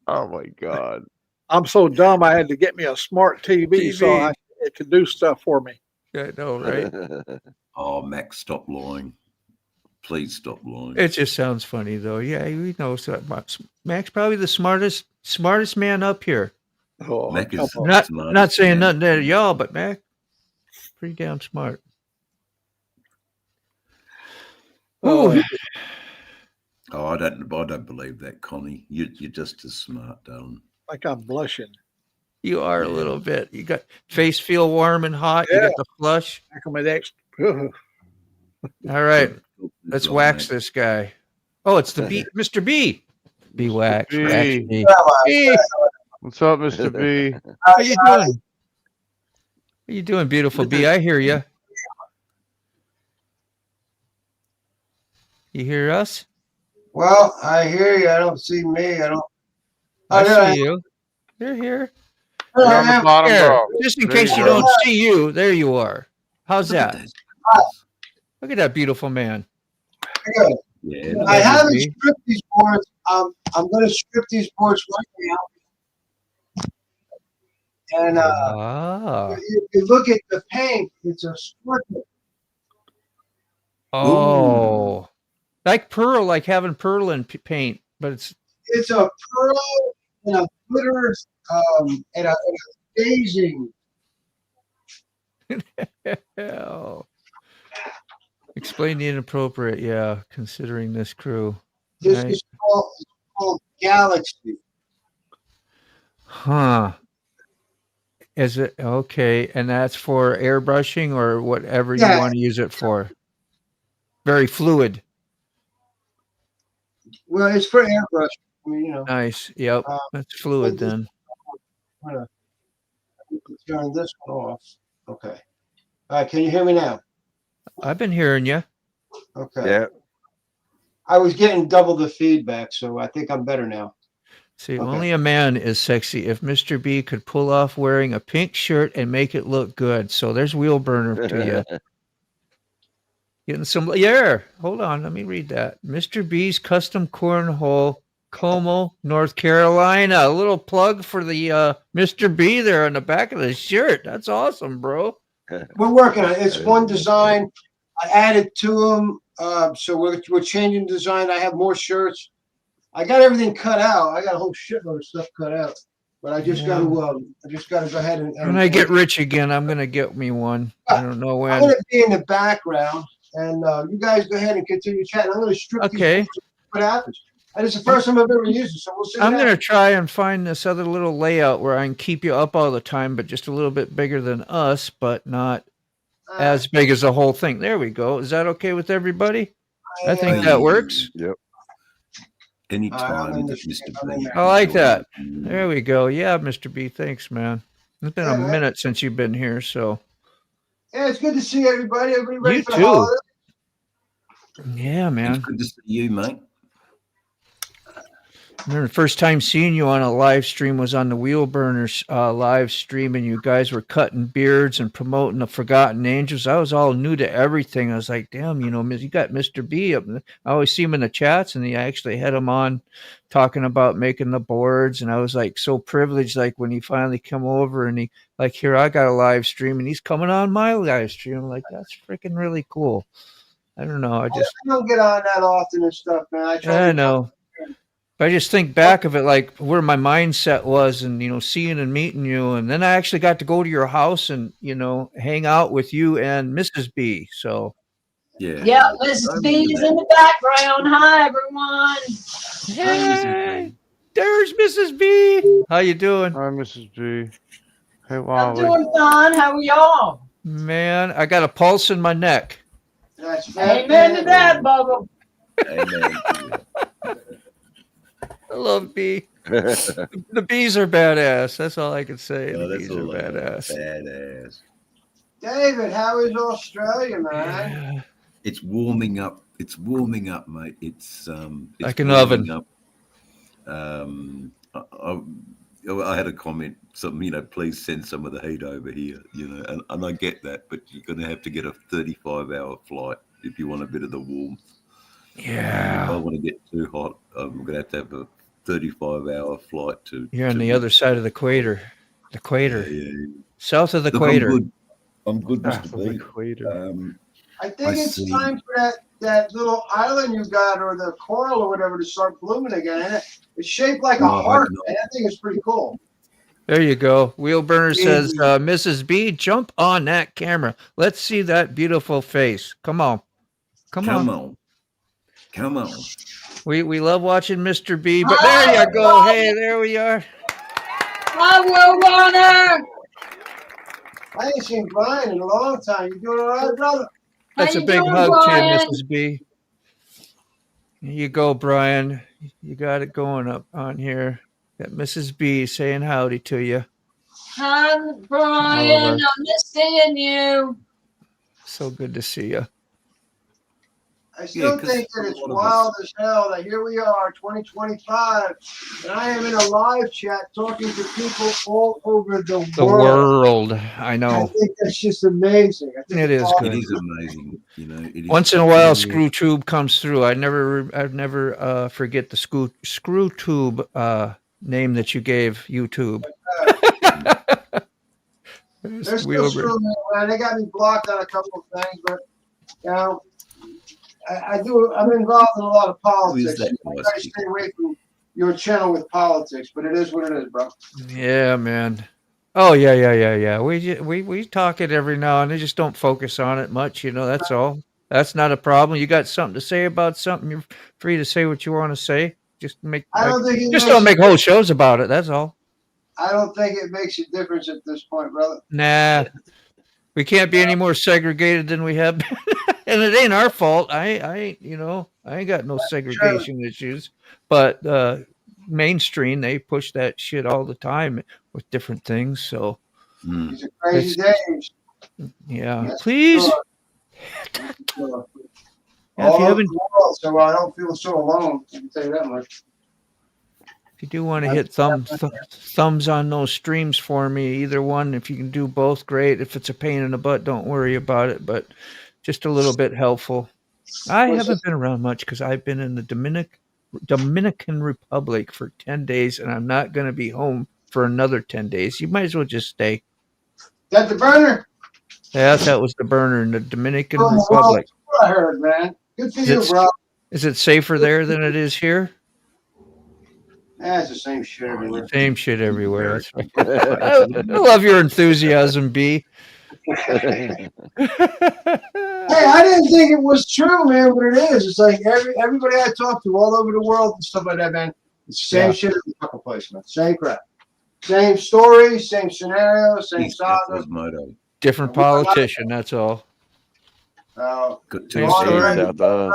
Oh, my God. I'm so dumb. I had to get me a smart TV so it could do stuff for me. I know, right? Oh, Max, stop lying. Please stop lying. It just sounds funny, though. Yeah, we know. So Mac's probably the smartest man up here. Oh, Mac is Not saying nothing to y'all, but Mac, pretty damn smart. Oh, I don't believe that, Connie. You're just as smart, darling. like I'm blushing. You are a little bit. You got face feel warm and hot. You got the flush. Back on my next. All right, let's wax this guy. Oh, it's the B, Mr. B. B wax. B. Wax B. B. What's up, Mr. B? How you doing? How you doing, beautiful B? I hear you. You hear us? Well, I hear you. I don't see me. I see you. You're here. You're on the bottom Here, row. just in There case you go. don't see you, there you are. How's that? Look at that beautiful man. Good. Yeah. I haven't stripped these boards. I'm going to strip these boards right now. And if you look at the paint, it's a sparkle. Oh, like pearl, like having pearl in paint, but It's a pearl and a glitter and a staging. oh. Explain the inappropriate, yeah, considering this crew. This Right. is called called Galaxy. Huh. Is it okay? And that's for airbrushing or whatever you Yeah. want to use it for. Very fluid. Well, it's for airbrush. I mean, Nice. Yep. That's fluid then. I'm gonna turn this one off. Okay. All right. Can you hear me now? I've been hearing you. Okay. Yeah. I was getting double the feedback, so I think I'm better now. See, Okay. only a man is sexy if Mr. B could pull off wearing a pink shirt and make it look good. So there's wheel burner to you. Getting some, yeah. Hold on, let me read that. Mr. B's Custom Cornhole, Como, North Carolina. A little plug for the Mr. B there on the back of the shirt. That's awesome, bro. We're working on it. It's one design. I added to them, so we're changing design. I have more shirts. I got everything cut out. I got a whole shitload of stuff cut out, but I just got to go ahead and. When I get rich again, I'm gonna get me one. I don't know when. I'm gonna be in the background, and you guys go ahead and continue chatting. I'm gonna strip these Okay. things and see what happens. And it's the first time I've ever used it, so we'll see. I'm gonna try and find this other little layout where I can keep you up all the time, but just a little bit bigger than us, but not as big as the whole thing. There we go. Is that okay with everybody? I think that works. Yep. Anytime that Mr. B. I like that. There we go. Yeah, Mr. B. Thanks, man. It's been a minute since you've been here, so. Yeah, it's good to see everybody. Everybody ready You for the too. holidays? Yeah, man. It's good to see you, mate. I remember the first time seeing you on a live stream was on the Wheel Burners live stream, and you guys were cutting beards and promoting the Forgotten Angels. I was all new to everything. I was like, damn, you got Mr. B up. I always see him in the chats, and he actually had him on talking about making the boards. And I was like so privileged, like when he finally come over and he like, here, I got a live stream, and he's coming on my live stream. I'm like, that's freaking really cool. I don't know. I don't get on that often and stuff, man. I know. I just think back of it, like where my mindset was, and seeing and meeting you, and then I actually got to go to your house and hang out with you and Mrs. B. So yeah, Mrs. B is in the background. Hi, everyone. Hey, there's Mrs. B. How you doing? Hi, Mrs. B. Hey, I'm Wally. doing fine. How are y'all? Man, I got a pulse in my neck. Amen to that, Bubba. Amen. I love B. The bees are badass. That's all I can say. The bees are badass. Badass. David, how is Australia, man? Yeah. It's warming up. It's warming up, mate. It's Like an oven. up. I had a comment, something, please send some of the heat over here, and I get that, but you're going to have to get a 35-hour flight if you want a bit of the warmth. Yeah. If I want to get too hot, I'm going to have a 35-hour flight to. You're on the other side of the equator. The equator. Yeah. South of the Look, equator. I'm good, Mr. B. I think it's time for that little island you got, or the coral or whatever, to start blooming again. It's shaped like a heart, man. I think it's pretty cool. There you go. Wheel Burner says, Mrs. B, jump on that camera. Let's see that beautiful face. Come on. Come on. We love watching Mr. B, but there you go. Hey, there we are. Hi, Will Burner. I ain't seen Brian in a long time. You doing all right, brother? That's a big hug to you, Mrs. B. Here you go, Brian. You got it going up on here. Got Mrs. B saying howdy to you. Hi, Brian. I miss seeing you. So good to see you. I still think that it's wild as hell that here we are, 2025, and I am in a live chat talking to people all over the world. I know. I think that's just amazing. It is good. It is amazing. Once in a while, Screw Tube comes through. I'd never forget the Screw Tube name that you gave YouTube. They're still screwing me around. They got me blocked on a couple of things, but I'm involved in a lot of politics. I try to stay away from your channel with politics, but it is what it is, bro. Yeah, man. Oh yeah. We talk it every now and then. Just don't focus on it much. That's all. That's not a problem. You got something to say about something, you're free to say what you want to say. Just make. I don't think it Just makes don't make a whole shows about it. That's all. I don't think it makes a difference at this point, brother. Nah, we can't be any more segregated than we have been. And it ain't our fault. I ain't, I ain't got no segregation issues. But mainstream, they push that shit all the time with different things. So These are crazy days. yeah, Yes, please. sure. Yeah, All if you over haven't, the world, so I don't feel so alone. I can tell you that much. if you do want to hit thumbs on those streams for me, either one, if you can do both, great. If it's a pain in the butt, don't worry about it. But just a little bit helpful. I haven't been around much because I've been in the Dominican Republic for 10 days, and I'm not going to be home for another 10 days. You might as well just stay. That the burner? Yeah, that was the burner in the Dominican Oh, Republic. well, I heard, man. Good for you, bro. Is it safer there than it is here? Yeah, it's the same shit everywhere. Same shit everywhere. That's right. I love your enthusiasm, B. Hey, I didn't think it was true, man, but it is. It's like everybody I talk to all over the world and stuff like that, man. It's the same shit at the fucking place, man. Same crap. Same story, same scenario, same saga. Different politician, that's all. Same story.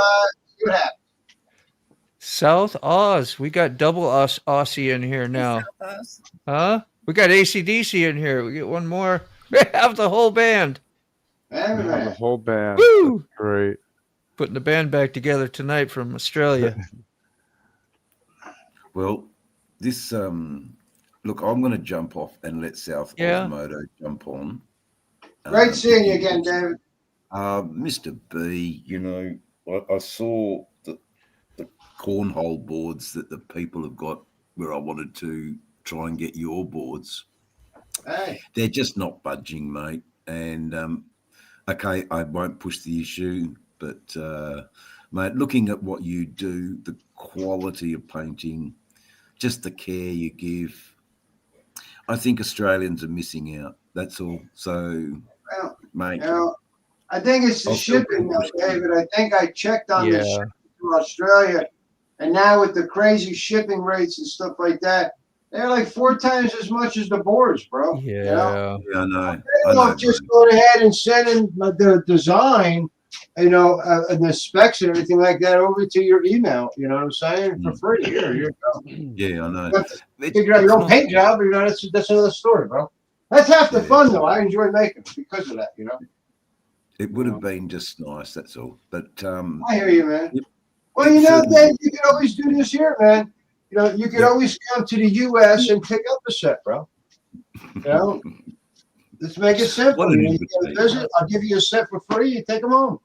South Oz. We got double Aussie in here now. Huh? We got AC/DC in here. We get one more. We have the whole band. The whole band. Woo! That's great. Putting the band back together tonight from Australia. Well, this look, I'm going to jump off and let South Moto jump on. Great seeing you again, David. Mr. B, I saw the cornhole boards that the people have got where I wanted to try and get your boards. Hey. They're just not budging, mate. And okay, I won't push the issue, but mate, looking at what you do, the quality of painting, just the care you give, I think Australians are missing out. That's all. So, mate. I think it's the shipping, David. I think I checked on the shipping to Australia, and now with the crazy shipping rates and stuff like that, they're like 4 times as much as the boards, bro. Yeah, I know. They don't just go ahead and send in the design, and the specs and everything like that over to your email. You know what I'm saying? For free. Here you go. Yeah, I know. Figure out your own paint job. That's another story, bro. That's half the fun, though. I enjoy making it because of that. It would have been just nice. That's all. But I hear you, man. Well, Dave, you can always do this here, man. You could always come to the U.S. and pick up a set, bro. Let's make it simple. You get a visit, I'll give you a set for free. You take them home.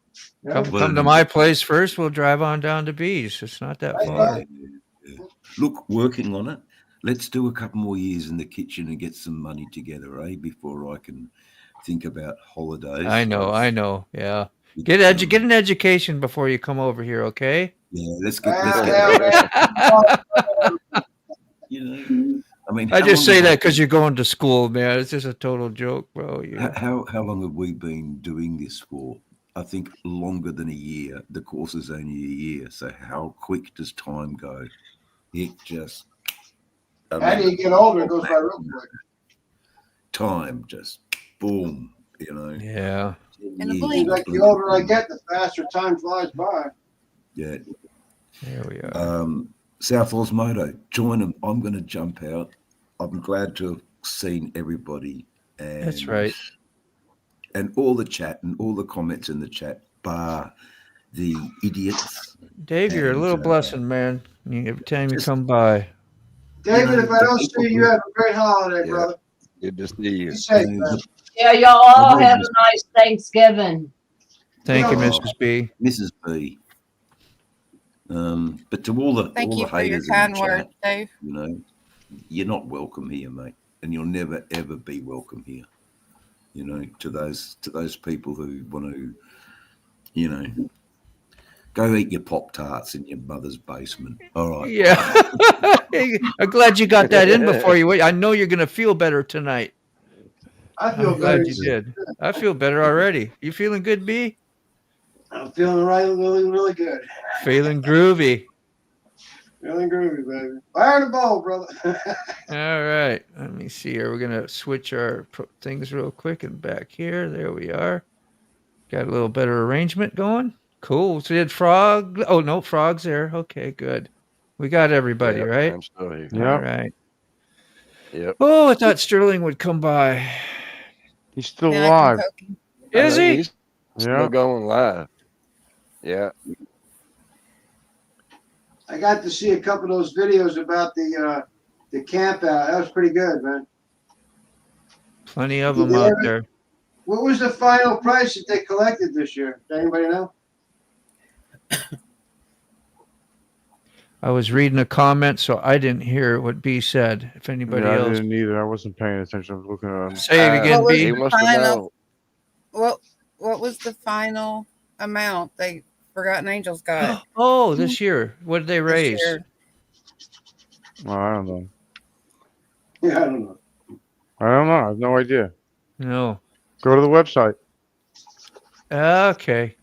Come to my place first. We'll drive on down to B's. It's not that far. Look, working on it. Let's do a couple more years in the kitchen and get some money together, before I can think about holidays. I know. Yeah. Get an education before you come over here, okay? Yeah, let's get I just say that because you're going to school, man. It's just a total joke, bro. How long have we been doing this for? I think longer than a year. The course is only a year. So how quick does time go? It just... How do you get older? It goes by real quick. Time just boom, Yeah. Like the older I get, the faster time flies by. Yeah. There we are. South Osmodo, join them. I'm going to jump out. I'm glad to have seen everybody. And, that's right. And all the chat and all the comments in the chat, bar the idiots. Dave, you're a little blessing, man. Every time you come by. David, if I don't see you, have a great holiday, brother. Good to see you. Be safe, man. Yeah, y'all all have a nice Thanksgiving. Thank you, Mrs. B. Mrs. B. But to all the Thank all you the for your haters in kind the word, chat, Dave. You're not welcome here, mate, and you'll never ever be welcome here. To those people who want to, go eat your Pop-Tarts in your mother's basement. All right. Yeah. I'm glad you got that in before you wait. I know you're going to feel better tonight. I feel glad better. You did. I feel better already. You feeling good, B? I'm feeling really, really good. Feeling groovy. Feeling groovy, baby. Fire the ball, brother. All right. Let me see here. We're going to switch our things real quick and back here. There we are. Got a little better arrangement going. Cool. So did Frog? Oh, no, Frog's there. Okay, good. We got everybody, Yep, right? I'm still here. Yep. All right. Yep. Oh, I thought Sterling would come by. He's still Yeah, I can alive. poke him. Is I think he? he's still Yeah. going live. Yeah. I got to see a couple of those videos about the camp out. That was pretty good, man. Plenty of them out there. What was the final price that they collected this year? Does anybody know? I was reading a comment, so I didn't hear what B said. If anybody Yeah, I else. didn't either. I wasn't paying attention. I was looking at him. Say it again, What was B. He the must have final? known. What was the final amount they Forgotten Angels got Oh, this year. What did they this raise? year? Well, I don't know. Yeah, I don't know. I don't know. I have no idea. No. Go to the website. Okay.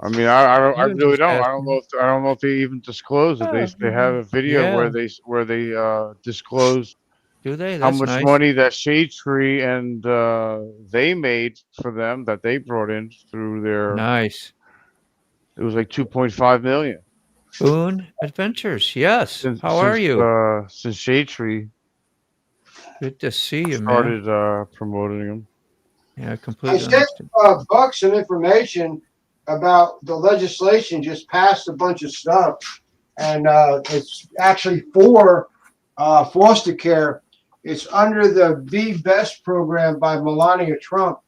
I mean, I was really just don't. I asking. don't know if they even disclose it. They have a video where they disclose Do they? how That's much nice. money that Shade Tree and they made for them that they brought in through their. Nice. It was like 2.5 million. Boone Adventures. Yes. How are you? Since Shade Tree Good to see you, man. started promoting them. Yeah, I completely sent understand. Buck some information about the legislation just passed a bunch of stuff, and it's actually for foster care. It's under the Be Best program by Melania Trump,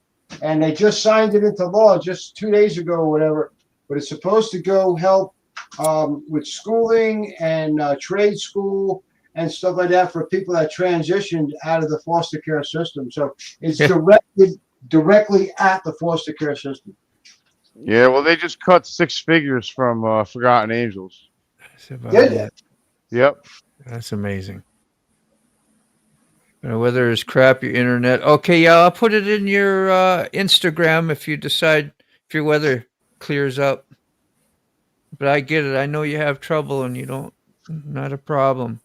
and they just signed it into law just 2 days ago or whatever. But it's supposed to go help with schooling and trade school and stuff like that for people that transitioned out of the foster care system. So it's directly at the foster care system. Yeah, well, they just cut 6 figures from Forgotten Angels. That's about Did it. Yep. That's amazing. Whether it's crap, your internet. Okay, yeah, I'll put it in your Instagram if you decide if your weather clears up. But I get it. I know you have trouble and you don't. Not a problem.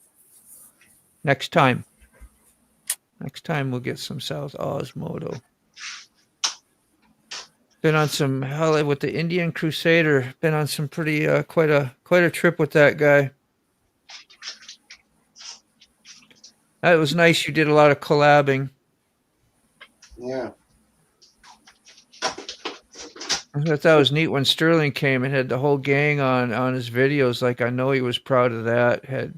Next time we'll get some South Oz Moto. Been on some hell with the Indian Crusader. Been on some pretty quite a trip with that guy. That was nice. You did a lot of collabing. Yeah. I thought that was neat when Sterling came and had the whole gang on his videos. Like, I know he was proud of that. Had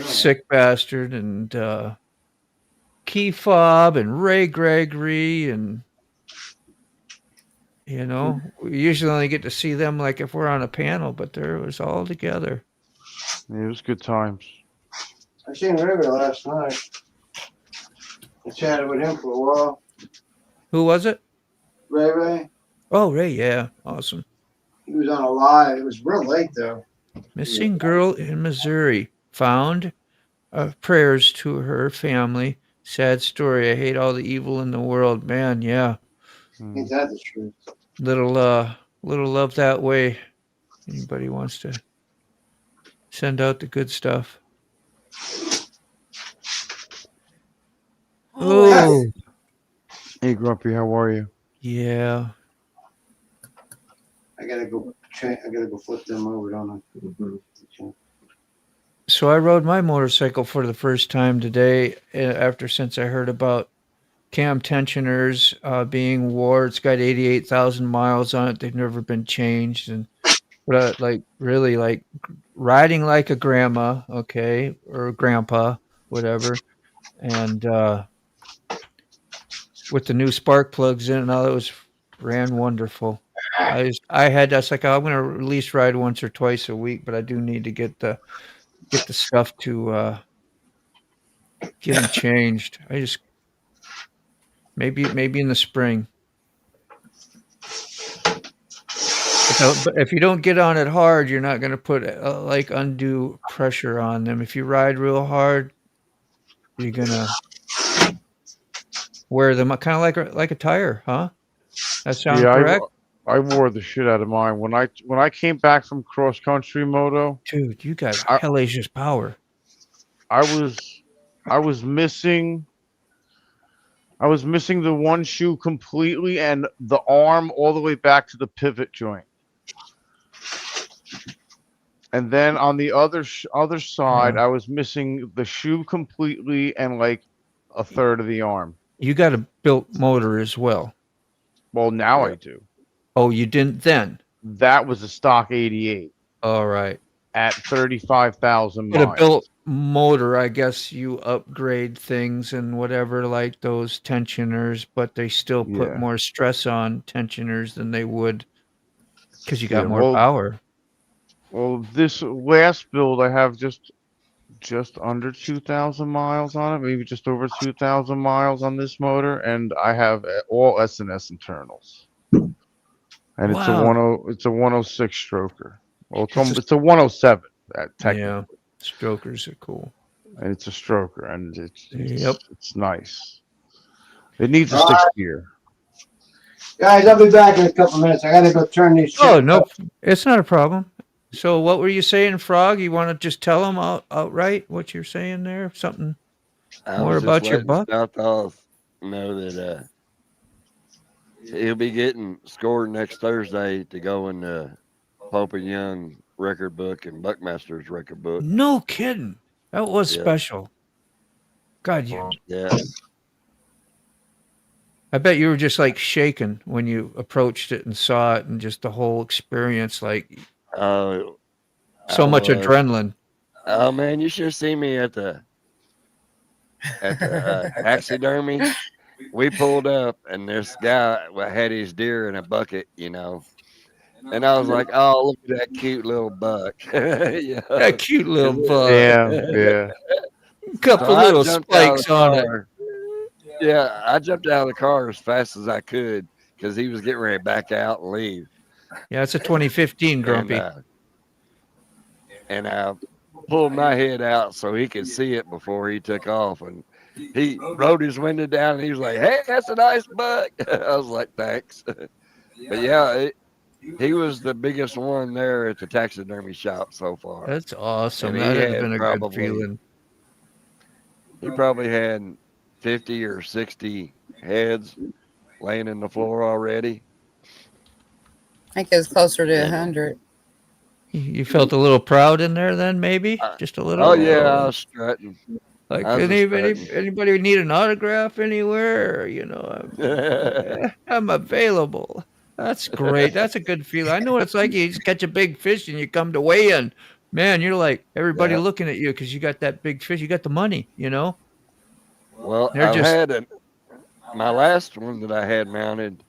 Sick Bastard and Key Fob and Ray Gregory, and we usually only get to see them like if we're on a panel, but there it was all together. Yeah, it was good times. I seen River last night. I chatted with him for a while. Who was it? Ray. Oh, Ray, yeah. Awesome. He was on a live. It was real late, though. Missing girl in Missouri. Found. Prayers to her family. Sad story. I hate all the evil in the world. Man, yeah. Ain't that the truth? Little love that way. Anybody wants to send out the good stuff. Oh. Hey, Grumpy, how are you? Yeah. I gotta go flip them over, don't I? So I rode my motorcycle for the first time today since I heard about cam tensioners being wore. It's got 88,000 miles on it. They've never been changed. And really riding like a grandma, okay, or grandpa, whatever. And with the new spark plugs in and all, it ran wonderful. I was like, I'm going to at least ride once or twice a week, but I do need to get the stuff to get them changed. I just maybe in the spring. But if you don't get on it hard, you're not going to put undue pressure on them. If you ride real hard, you're going to wear them kind of like a tire, huh? That sound correct? I wore the shit out of mine when I came back from cross country moto. Dude, you got hellacious power. I was missing the one shoe completely and the arm all the way back to the pivot joint. And then on the other side, I was missing the shoe completely and like a third of the arm. You got a built motor as well. Well, now I do. Oh, you didn't then? That was a stock 88. All right. At 35,000 miles. But a built motor, I guess you upgrade things and whatever, like those tensioners, but they still put more stress on tensioners than they would because you got more power. Well, this last build, I have just under 2,000 miles on it, maybe just over 2,000 miles on this motor, and I have all S&S internals. And it's a 106 stroker. Well, it's a 107. Technically. Yeah, strokers are cool. And it's a stroker, and it's nice. It needs a 6 gear. Guys, I'll be back in a couple minutes. I gotta go turn these. Oh no, it's not a problem. So what were you saying, Frog? You want to just tell them outright what you're saying there? Something more about your buck? Know that he'll be getting scored next Thursday to go in the Pope and Young record book and Buckmaster's record book. No kidding. That was special. God, I bet you were just like shaking when you approached it and saw it, and just the whole experience, like so much adrenaline. Oh man, you should see me at the taxidermy. We pulled up, and this guy had his deer in a bucket, and I was like, "Oh, look at that cute little buck!" That cute little buck. Yeah. Couple little spikes on it. Yeah, I jumped out of the car as fast as I could because he was getting ready to back out and leave. Yeah, it's a 2015 Grumpy. And I pulled my head out so he could see it before he took off. And he rolled his window down and he was like, "Hey, that's a nice buck." I was like, "Thanks." But yeah, he was the biggest one there at the taxidermy shop so far. That's awesome. That would have been a good feeling. He probably had 50 or 60 heads laying in the floor already. I think it was closer to 100. You felt a little proud in there then, maybe? Just a little? Oh, yeah, I was strutting. Like, anybody need an autograph anywhere? I'm available. That's great. That's a good feeling. I know what it's like. You just catch a big fish and you come to weigh in. Man, you're like, everybody looking at you because you got that big fish. You got the money, Well, my last one that I had mounted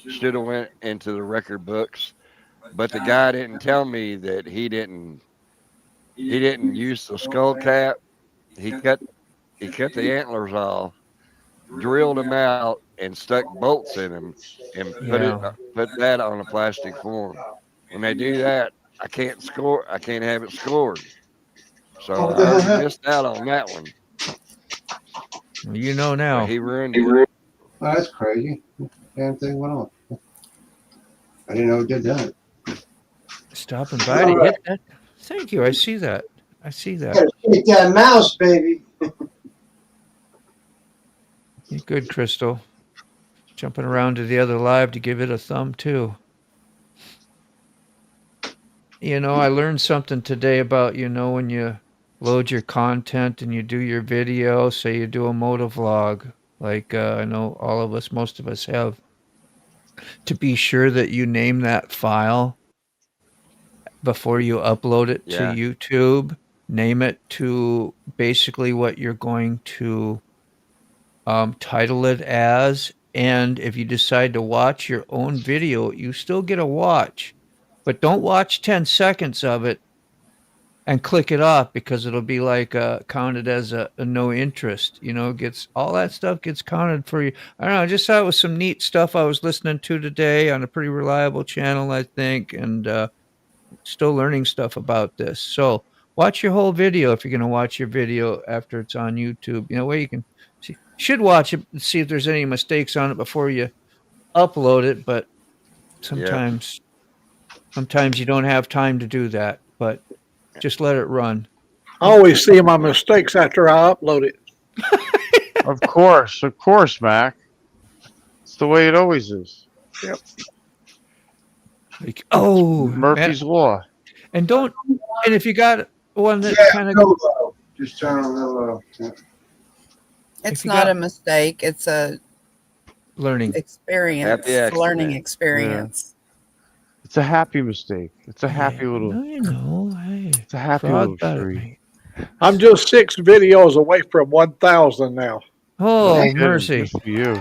should have went into the record books, but the guy didn't tell me that he didn't use the skull cap. He cut the antlers off, drilled them out, and stuck bolts in them, and put that on a plastic form. When they do that, I can't have it scored. So I missed out on that one. Well, now. He ruined it. Oh, that's crazy. Damn thing went on. I didn't know it did that. Stopping by to hit that. Thank you. I see that. Gotta shake that mouse, baby. You're good, Crystal. Jumping around to the other live to give it a thumb, too. I learned something today about, when you load your content and you do your video, say you do a motovlog, like I know most of us have, to be sure that you name that file before you upload it to YouTube. Name it to basically what you're going to title it as. And if you decide to watch your own video, you still get a watch. But don't watch 10 seconds of it and click it off, because it'll be like counted as a no interest. All that stuff gets counted for you. I don't know. I just thought it was some neat stuff I was listening to today on a pretty reliable channel, I think, and still learning stuff about this. So watch your whole video if you're going to watch your video after it's on YouTube. Where you can see. You should watch it and see if there's any mistakes on it before you upload it, but Sometimes you don't have time to do that, but just let it run. I always see my mistakes after I upload it. Of course, Mac. It's the way it always is. Yep. Like, oh, Murphy's Law. And if you got one that kind of low. Just turn a little low. Yeah. It's not a mistake. It's a learning experience. Learning experience. Yeah. It's a happy mistake. It's a happy little. It's a happy little tree. I'm just 6 videos away from 1,000 now. Oh, mercy! Good for you.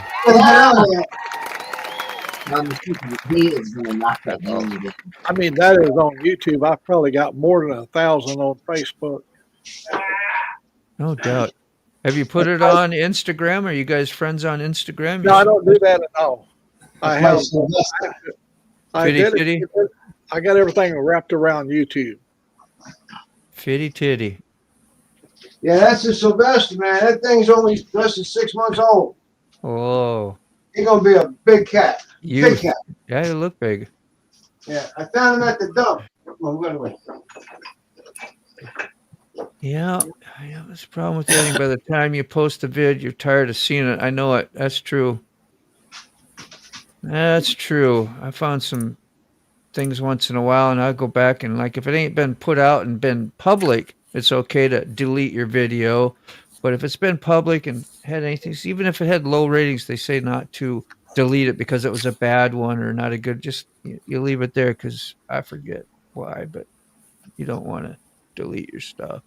He is going to knock that down. I mean, that is on YouTube. I've probably got more than 1,000 on Facebook. No doubt. Have you put it on Instagram? Are you guys friends on Instagram? No, I don't do that at all. I got everything wrapped around YouTube. Fitty titty. Yeah, that's the Sylvester, man. That thing's only less than 6 months old. Oh. He's going to be a big cat. Big cat. Yeah, he look big. Yeah, I found him at the dump. Oh, run away. Yeah, that's the problem with editing. By the time you post the vid, you're tired of seeing it. I know it. That's true. That's true. I found some things once in a while, and I'll go back and, like, if it ain't been put out and been public, it's okay to delete your video. But if it's been public and had anything, even if it had low ratings, they say not to delete it because it was a bad one or not a good. Just you leave it there because I forget why, but you don't want to delete your stuff.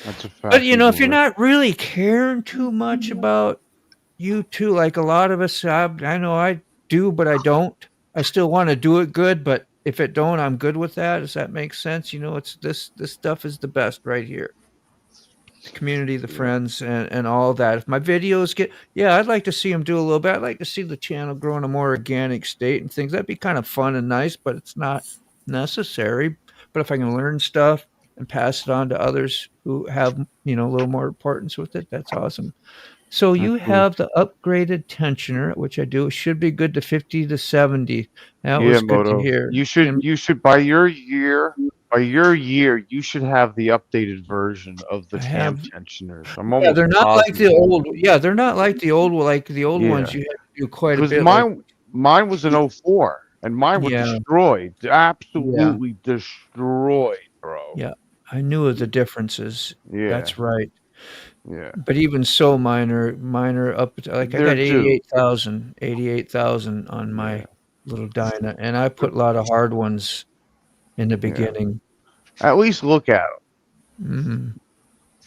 That's a fact. But if you're not really caring too much about YouTube, like a lot of us, I know I do, but I don't. I still want to do it good, but if it don't, I'm good with that. Does that make sense? It's this stuff is the best right here. The community, the friends, and all that. If my videos I'd like to see them do a little bit. I'd like to see the channel grow in a more organic state and things. That'd be kind of fun and nice, but it's not necessary. But if I can learn stuff and pass it on to others who have, a little more importance with it, that's awesome. So you have the upgraded tensioner, which I do. It should be good to 50 to 70. That was good to hear. You should by your year, you should have the updated version of the cam tensioners. They're not like the old. Yeah, they're not like the old. Like the old ones, you had to do quite a bit. Mine was an 04, and mine was destroyed. Absolutely destroyed, bro. Yeah, I knew of the differences. Yeah, that's right. Yeah, but even so, minor up to, like I got 88,000 on my little Dyna, and I put a lot of hard ones in the beginning. At least look at them. Mm-hmm.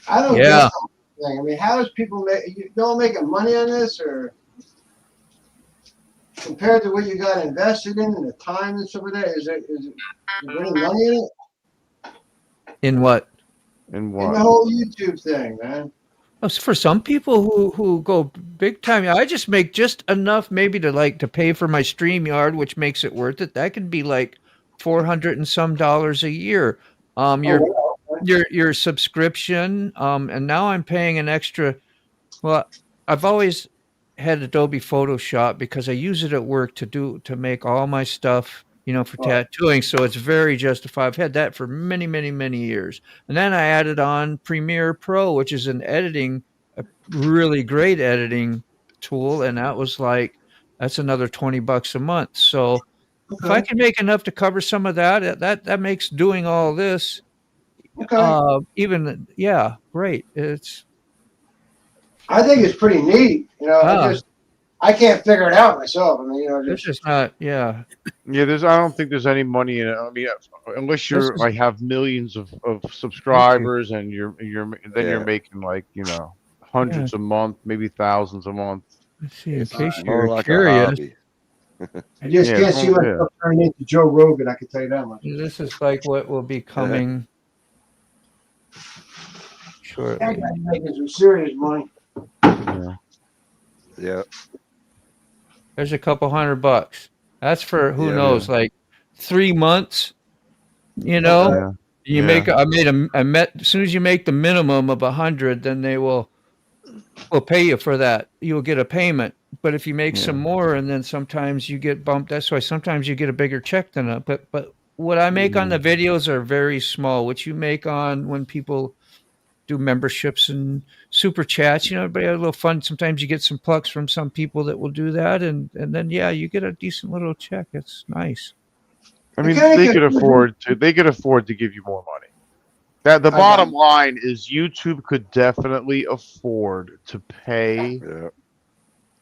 I don't get something. I mean, how does people make? You don't making money on this, or compared to what you got invested in and the time and stuff like that? Is there any money in it? In what? In what? In the whole YouTube thing, man. For some people who go big time, I just make just enough maybe to pay for my StreamYard, which makes it worth it. That could be like $400 and some a year. Your subscription, and now I'm paying an extra. Well, I've always had Adobe Photoshop because I use it at work to make all my stuff, for tattooing. So it's very justified. I've had that for many, many, many years. And then I added on Premiere Pro, which is a really great editing tool. And that's another $20 a month. So if I can make enough to cover some of that makes doing all this, great. I think it's pretty neat. I can't figure it out myself. I mean, it's just not. Yeah. Yeah. I don't think there's any money in it. I mean, unless you're have millions of subscribers and you're making hundreds a month, maybe thousands a month. Let's see. In case you're curious. I just can't see myself turning into Joe Rogan. I can tell you that much. This is like what will be coming. Sure. That guy's making some serious money. Yeah. There's a couple $100. That's for who knows, like 3 months. You make. I met as soon as you make the minimum of 100, then they will pay you for that. You will get a payment But if you make some more, and then sometimes you get bumped, that's why sometimes you get a bigger check than but what I make on the videos are very small. What you make on when people do memberships and super chats, everybody had a little fun. Sometimes you get some plucks from some people that will do that, and then you get a decent little check. It's nice. I mean, they could afford to give you more money. The bottom line is YouTube could definitely afford to pay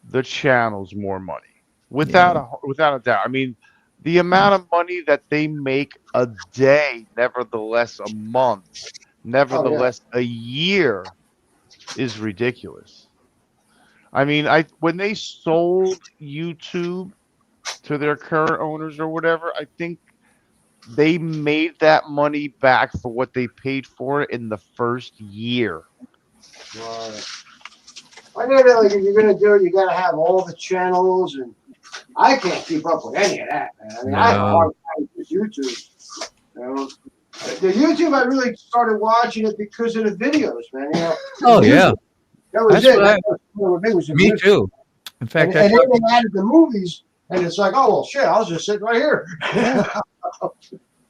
the channels more money without a doubt. I mean, the amount of money that they make a day, nevertheless a month, nevertheless a year, is ridiculous. I mean, when they sold YouTube to their current owners or whatever, I think they made that money back for what they paid for it in the first year. Right. I know that, like, if you're gonna do it, you gotta have all the channels, and I can't keep up with any of that, man. I mean, I have a hard time with YouTube. The YouTube, I really started watching it because of the videos, man. Oh yeah, that was it. Me too. In fact, and then they added the movies, and it's like, oh well, shit, I was just sitting right here.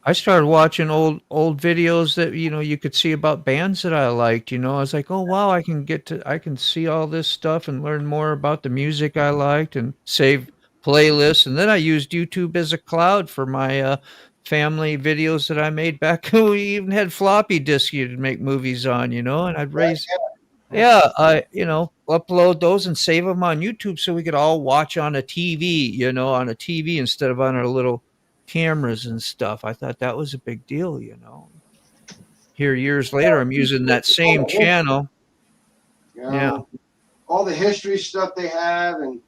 I started watching old videos that you could see about bands that I liked. I was like, oh wow, I can see all this stuff and learn more about the music I liked and save playlists. And then I used YouTube as a cloud for my family videos that I made back when we even had floppy disks you could make movies on. And I'd raise. I upload those and save them on YouTube so we could all watch on a TV, on a TV instead of on our little cameras and stuff. I thought that was a big deal, Here years later, I'm using that same channel. Yeah. All the history stuff they have, and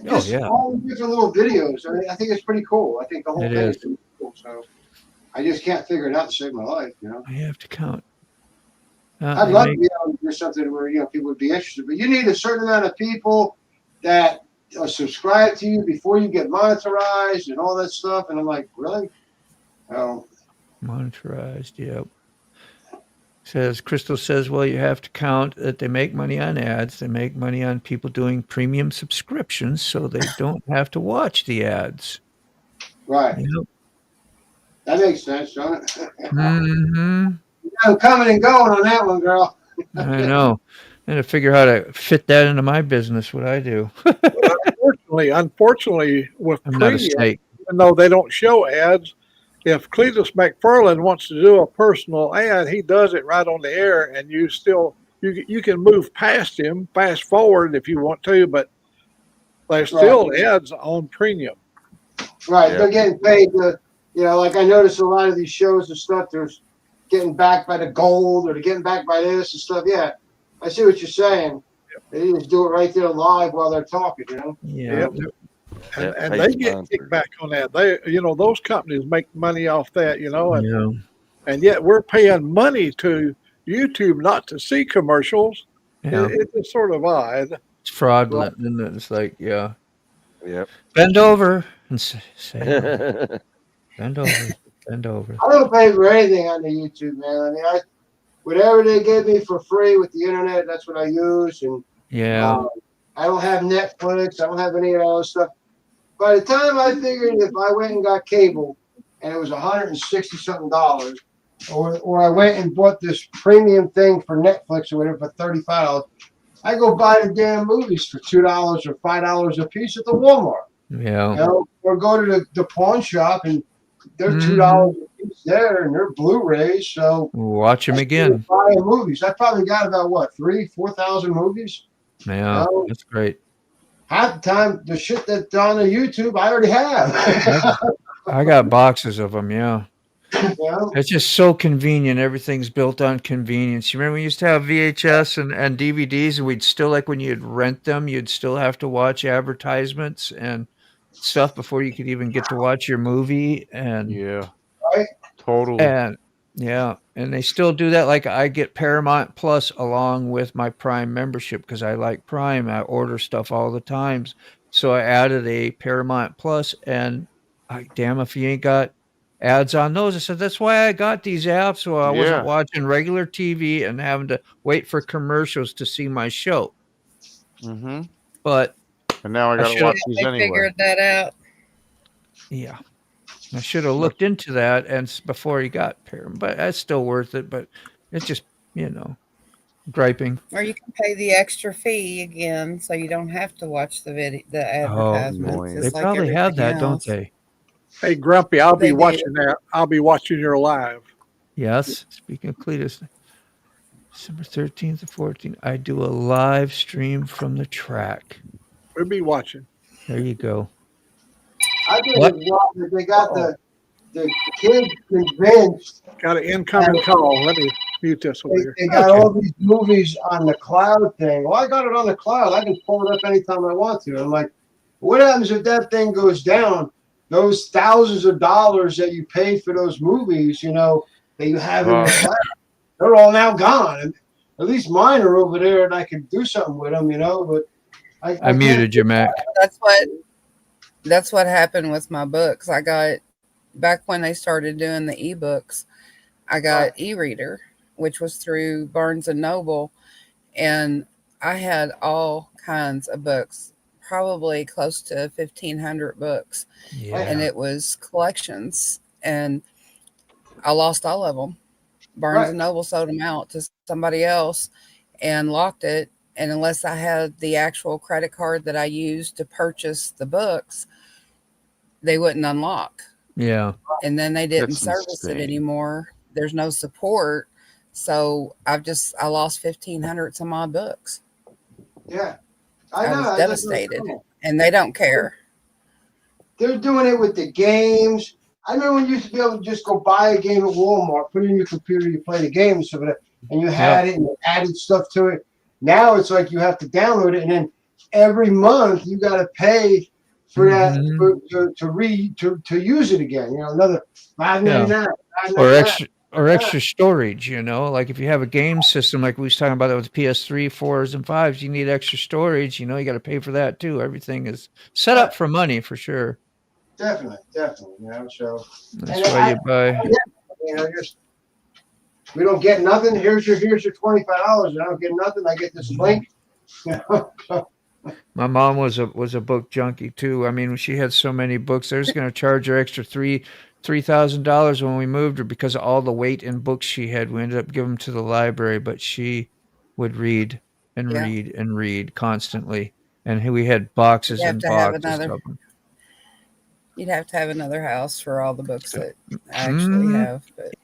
just all the different little videos. I mean, I think it's pretty cool. I think the whole thing is pretty cool. So I just can't figure it out to save my life, I have to count. I'd love to be able to do something where people would be interested, but you need a certain amount of people that subscribe to you before you get monetized and all that stuff. And I'm like, really? Oh, monetized, yep. Crystal says, well, you have to count that they make money on ads. They make money on people doing premium subscriptions, so they don't have to watch the ads. Right. That makes sense, don't it? Mm-hmm. I'm coming and going on that one, girl. I know. And to figure how to fit that into my business, what I do. Unfortunately, with I'm not a snake. even though they don't show ads, if Cletus McFarland wants to do a personal ad, he does it right on the air, and you can move past him, fast forward if you want to, but there's still ads on premium. Right, they're getting paid to, like I noticed a lot of these shows and stuff, there's getting backed by the gold or they're getting backed by this and stuff. Yeah, I see what you're saying. They just do it right there live while they're talking, Yeah. And they get kickback on that. They, those companies make money off that, and yet we're paying money to YouTube not to see commercials. Yeah. It's sort of odd. It's fraudulent, isn't it? It's like, Yep. Bend over and say bend over. Bend over. I don't pay for anything on the YouTube, man. I mean, whatever they give me for free with the internet, that's what I use. And I don't have Netflix. I don't have any of that other stuff. By the time I figured if I went and got cable and it was $160 something, or I went and bought this premium thing for Netflix or whatever for $35, I go buy the damn movies for $2 or $5 a piece at the Walmart. Yeah. Or go to the pawn shop and they're $2 a piece there, and they're Blu-rays. So watch them again. Buying movies, I probably got about 3,000-4,000 movies. Yeah, that's great. Half the time, the shit that's on the YouTube, I already have. I got boxes of them. Yeah. It's just so convenient. Everything's built on convenience. You remember we used to have VHS and DVDs, and we'd still, like when you'd rent them, you'd still have to watch advertisements and stuff before you could even get to watch your movie. And totally. And they still do that. Like I get Paramount Plus along with my Prime membership because I like Prime. I order stuff all the times. So I added a Paramount Plus, and damn if you ain't got ads on those. I said, that's why I got these apps, so I wasn't watching regular TV and having to wait for commercials to see my show. Mm-hmm. But And now I got to watch these They anyway. figured that out. Yeah. I should have looked into that before he got here, but that's still worth it. But it's just, griping. Or you can pay the extra fee again, so you don't have to watch the advertisements. They probably have that, don't they? Hey, Grumpy, I'll be They watching that. I'll be watching your live. Yes. Speaking of Cletus, December 13th to 14th, I do a live stream from the track. We'll be watching. There you go. I think they got the kids convinced. Got an incoming call. Let me mute this over here. They got all these movies on the cloud thing. Well, I got it on the cloud. I can pull it up anytime I want to. I'm like, what happens if that thing goes down? Those thousands of dollars that you paid for those movies, that you have in the cloud, they're all now gone. And at least mine are over there, and I can do something with them, But I muted you, Mac. That's what happened with my books. I got back when they started doing the ebooks. I got e-reader, which was through Barnes and Noble, and I had all kinds of books, probably close to 1,500 books, and it was collections, and I lost all of them. Barnes and Noble sold them out to somebody else and locked it, and unless I had the actual credit card that I used to purchase the books, they wouldn't unlock. Yeah. And then they didn't service it anymore. There's no support. So I lost 1,500 of my books. Yeah. I was devastated. And they don't care. They're doing it with the games. I remember when you used to be able to just go buy a game at Walmart, put it in your computer, you play the game and stuff like that, and you had it and you added stuff to it. Now it's like you have to download it, and then every month you got to pay for that to use it again. Another $5.99. Or extra storage. Like if you have a game system, like we was talking about that with PS3, 4s, and 5s, you need extra storage. You got to pay for that too. Everything is set up for money for sure. Definitely. So that's why you buy. We don't get nothing. Here's your $25. I don't get nothing. I get this link. My mom was a book junkie too. I mean, she had so many books. They was going to charge her extra $3,000 when we moved her because of all the weight in books she had. We ended up giving them to the library, but she would read and read and read constantly, and we had boxes and boxes of them. You'd have to have another house for all the books that I actually have. But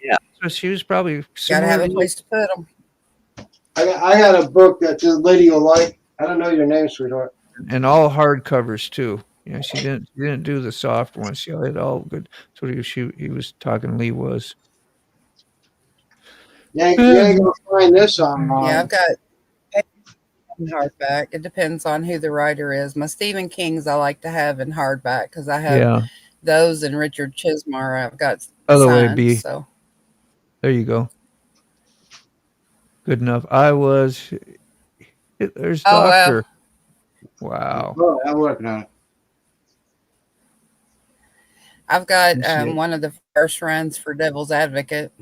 so she was probably got to have a place to put them. I got a book that the lady will like. I don't know your name, sweetheart. And all hardcovers too. She didn't do the soft ones. She had all good. That's what he was talking. Lee was. Yeah, you ain't gonna find this online. Yeah, I've got in hardback. It depends on who the writer is. My Stephen King's I like to have in hardback because I have those and Richard Chizmar. I've got other way B. So there you go. Good enough. There's Doctor. Wow. Oh, I'm working on it. I've got one of the first runs for Devil's Advocate.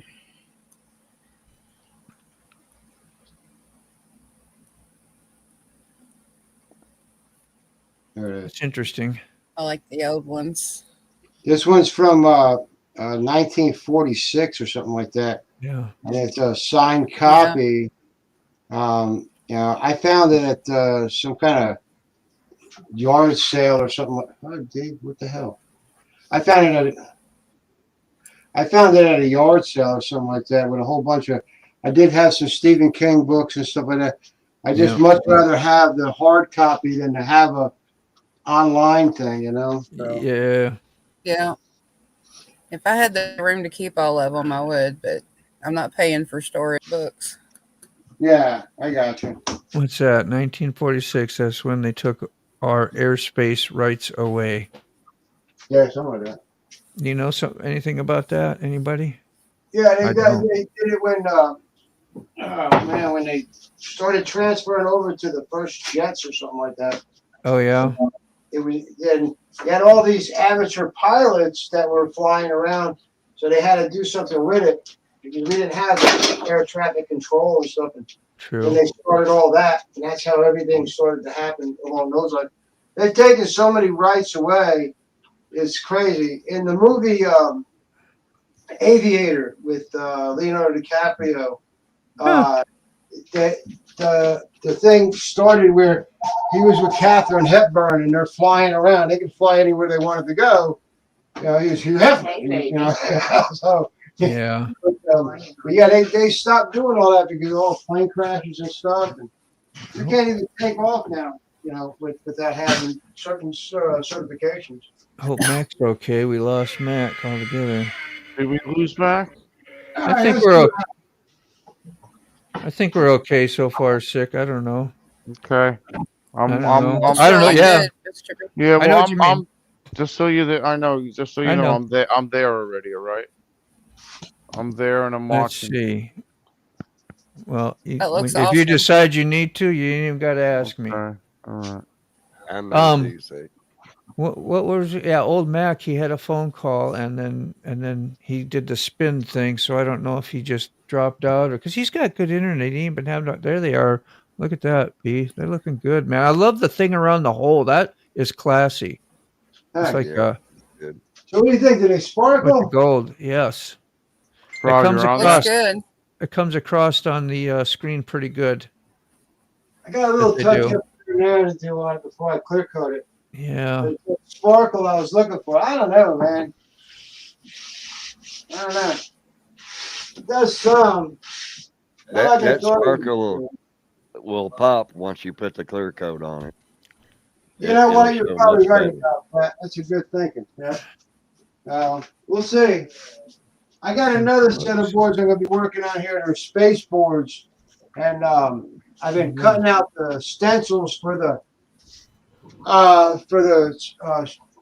There it is. It's interesting. I like the old ones. This one's from 1946 or something like that. Yeah. And it's a signed copy. I found it at some kind of yard sale or something like. Oh, Dave, what the hell? I found it at a yard sale or something like that with a whole bunch of. I did have some Stephen King books and stuff like that. I just much rather have the hard copy than to have a online thing, So. Yeah. If I had the room to keep all of them, I would, but I'm not paying for storage books. Yeah, I got you. What's that? 1946. That's when they took our airspace rights away. Yeah, something like that. Do you know anything about that? Anybody? Yeah, they did it when when they started transferring over to the first jets or something like that. Oh yeah. It was then you had all these amateur pilots that were flying around, so they had to do something with it because we didn't have air traffic control and stuff. True. And they started all that, and that's how everything started to happen along those lines. they've taken so many rights away. It's crazy. In the movie Aviator with Leonardo DiCaprio, the thing started where he was with Katharine Hepburn and they're flying around. They could fly anywhere they wanted to go. You know, he was Hugh Hefner. You know, so yeah. But yeah, they stopped doing all that because of all plane crashes and stuff. And you can't even take off now. You know, without having certain certifications. I hope Mac's okay. We lost Mac altogether. Did we lose Mac? I think we're okay. I think we're okay so far. Sick. I don't know. Okay. I don't know. Yeah. Yeah. I know Well, what you mean. I'm just so you that I know. Just so you know, I'm there. I'm there already. All right. I'm there and I'm watching. Let's see. Well, if awesome. you decide you need to, you ain't even got to ask me. All right. What was it? Yeah, old Mac, he had a phone call and then he did the spin thing, so I don't know if he just dropped out or because he's got good internet. He ain't been having there they are. Look at that, B. They're looking good, man. I love the thing around the hole. That is classy. It's like good. So what do you think? Do they sparkle? Like gold, yes. It comes across on the screen pretty good. I got a little touch up there to do on it before I clear coat it. Yeah. The sparkle I was looking for. I don't know, man. I don't know. It does some. That sparkle will pop once you put the clear coat on it. You know what? You're probably right about that. That's a good thinking. Yeah. We'll see. I got another set of boards I'm going to be working on here. They're space boards. And I've been cutting out the stencils for the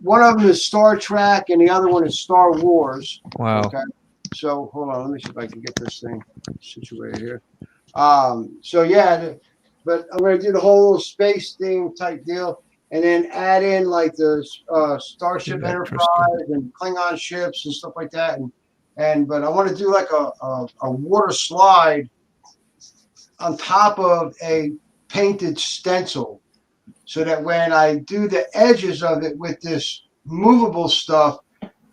one of them is Star Trek and the other one is Star Wars. Wow. Okay. So hold on, let me see if I can get this thing situated here. So yeah, but I'm going to do the whole little space theme type deal and then add in like the Starship Enterprise and Klingon ships and stuff like that. But I want to do like a water slide on top of a painted stencil so that when I do the edges of it with this movable stuff,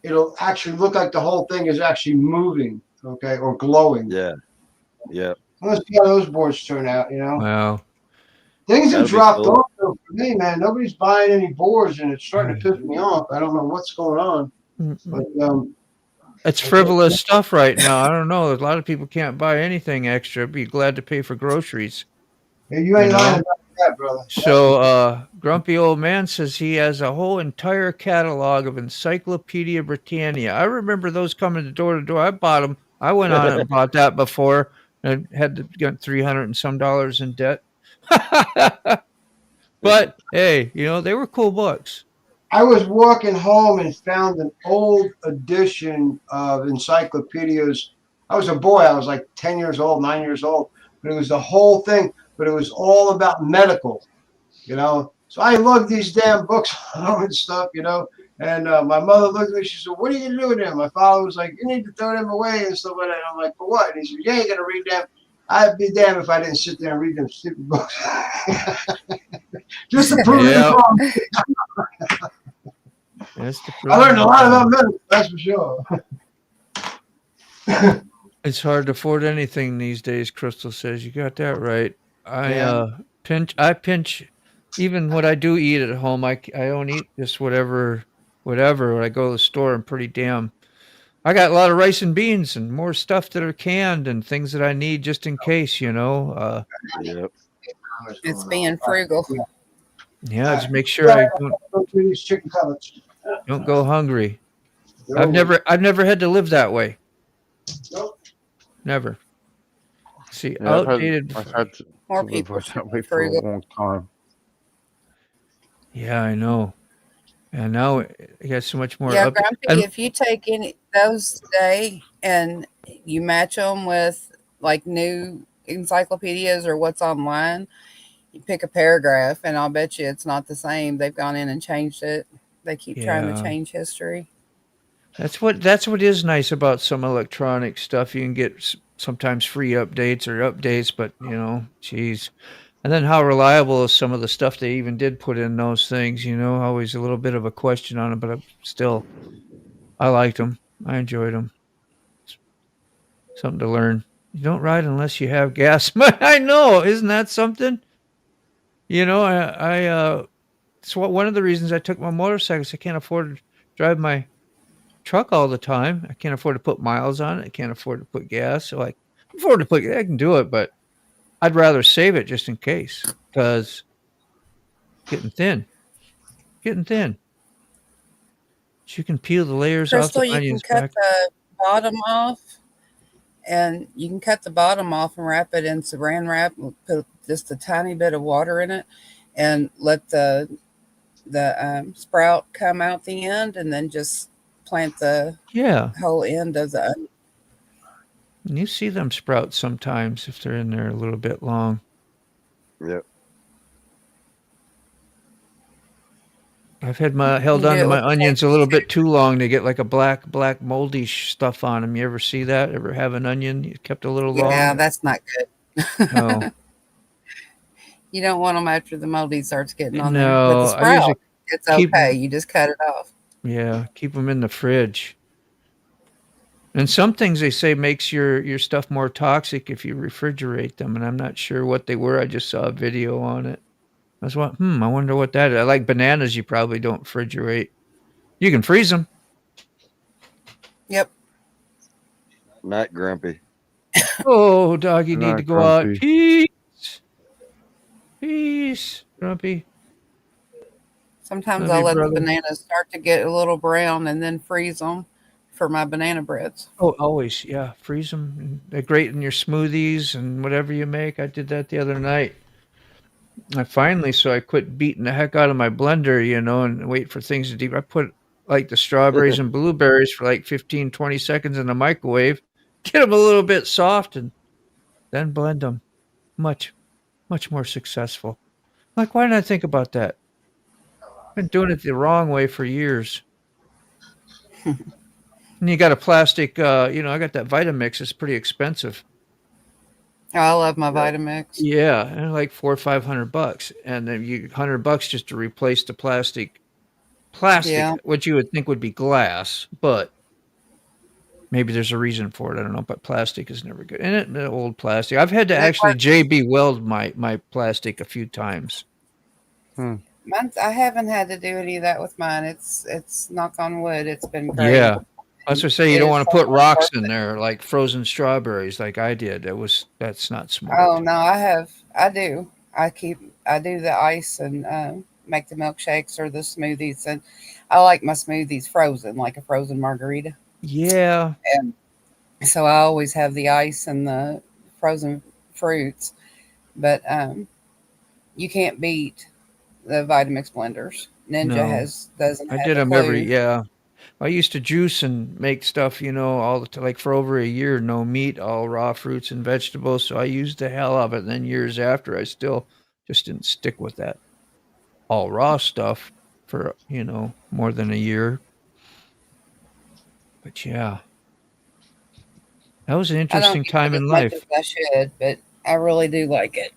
it'll actually look like the whole thing is actually moving, okay, or glowing. Yeah. Yeah. Let's see how those boards turn out, you know. Wow. Things have dropped off for me, man. Nobody's buying any boards and it's starting to piss me off. I don't know what's going on. But it's frivolous stuff right now. I don't know. A lot of people can't buy anything extra. Be glad to pay for groceries. Yeah, you ain't lying about that, brother. So, Grumpy Old Man says he has a whole entire catalog of Encyclopedia Britannia. I remember those coming door to door. I bought them. I went on and bought that before and had to get $300 and some in debt. But hey, you know, they were cool books. I was walking home and found an old edition of encyclopedias. I was a boy. I was like 10 years old, 9 years old. But it was the whole thing. But it was all about medical, you know. So I lugged these damn books home and stuff, you know. And my mother looked at me. She said, "What are you going to do with them?" My father was like, "You need to throw them away and stuff like that." And I'm like, "For what?" And he said, "You ain't going to read them." I'd be damned if I didn't sit there and read them stupid books. Just to prove it wrong. I learned a lot about medicine, that's for sure. It's hard to afford anything these days, Crystal says. You got that right. I pinch even what I do eat at home. I don't eat just whatever. When I go to the store, I'm pretty damn. I got a lot of rice and beans and more stuff that are canned and things that I need just in case, you know. Yep. It's being frugal. Yeah, just make sure I don't go hungry. I've never had to live that way. Nope. Never. See, Yeah, outdated. I've had to More live people that way for a long time. Yeah, I know. And now it got so much more. Yeah, Grumpy, if you take any those today and you match them with like new encyclopedias or what's online, you pick a paragraph and I'll bet you it's not the same. They've gone in and changed it. They keep trying to change history. That's what is nice about some electronic stuff. You can get sometimes free updates, but you know, geez. And then how reliable is some of the stuff they even did put in those things, you know, always a little bit of a question on it, but I liked them. I enjoyed them. Something to learn. You don't ride unless you have gas. I know. Isn't that something? You know, it's one of the reasons I took my motorcycle. I can't afford to drive my truck all the time. I can't afford to put miles on it. I can't afford to put gas. So I can do it, but I'd rather save it just in case, because getting thin. But you can peel the layers off Crystal, the you can onions cut back. the bottom off, and you can cut the bottom off and wrap it in saran wrap, and put just a tiny bit of water in it, and let the sprout come out the end, and then just plant the whole end of the onion. And you see them sprout sometimes if they're in there a little bit long. Yep. I've had held on to my onions a little bit too long. They get like a black moldy stuff on them. You ever see that? Ever have an onion you kept a little long? Yeah, that's not good. No. You don't want them after the moldy starts getting on there. No, But the I usually sprout, it's okay. You just cut it off. Yeah, keep them in the fridge. And some things they say makes your stuff more toxic if you refrigerate them, and I'm not sure what they were. I just saw a video on it. I was like, I wonder what that is. I like bananas you probably don't refrigerate. You can freeze them. Yep. Not grumpy. Oh, dog, you need Not to go grumpy. out. Peace, Grumpy. Sometimes Love I'll you, let brother. the bananas start to get a little brown and then freeze them for my banana breads. Oh, always, yeah. Freeze them. They're great in your smoothies and whatever you make. I did that the other night. So I quit beating the heck out of my blender, you know, and wait for things to deep. I put like the strawberries and blueberries for like 15, 20 seconds in the microwave, get them a little bit soft, and then blend them. Much more successful. Like, why didn't I think about that? I've been doing it the wrong way for years. And you got a plastic, I got that Vitamix. It's pretty expensive. I love my Vitamix. Yeah, and like $400 or $500, and then $100 just to replace the plastic, what you would think would be glass, but maybe there's a reason for it. I don't know, but plastic is never good. And the old plastic, I've had to actually JB weld my plastic a few times. I haven't had to do any of that with mine. It's knock on wood. It's been great. Yeah. That's what I say. You don't want to put rocks in there like frozen strawberries like I did. That's not smart. Oh no, I do. I do the ice and make the milkshakes or the smoothies, and I like my smoothies frozen, like a frozen margarita. Yeah. And so I always have the ice and the frozen fruits, but you can't beat the Vitamix blenders. Ninja doesn't. I did them I used to juice and make stuff, all the time, like for over a year, no meat, all raw fruits and vegetables. So I used the hell of it. And then years after, I still just didn't stick with that all raw stuff for, more than a year. But yeah, that was an interesting time in life. As I should, but I really do like it.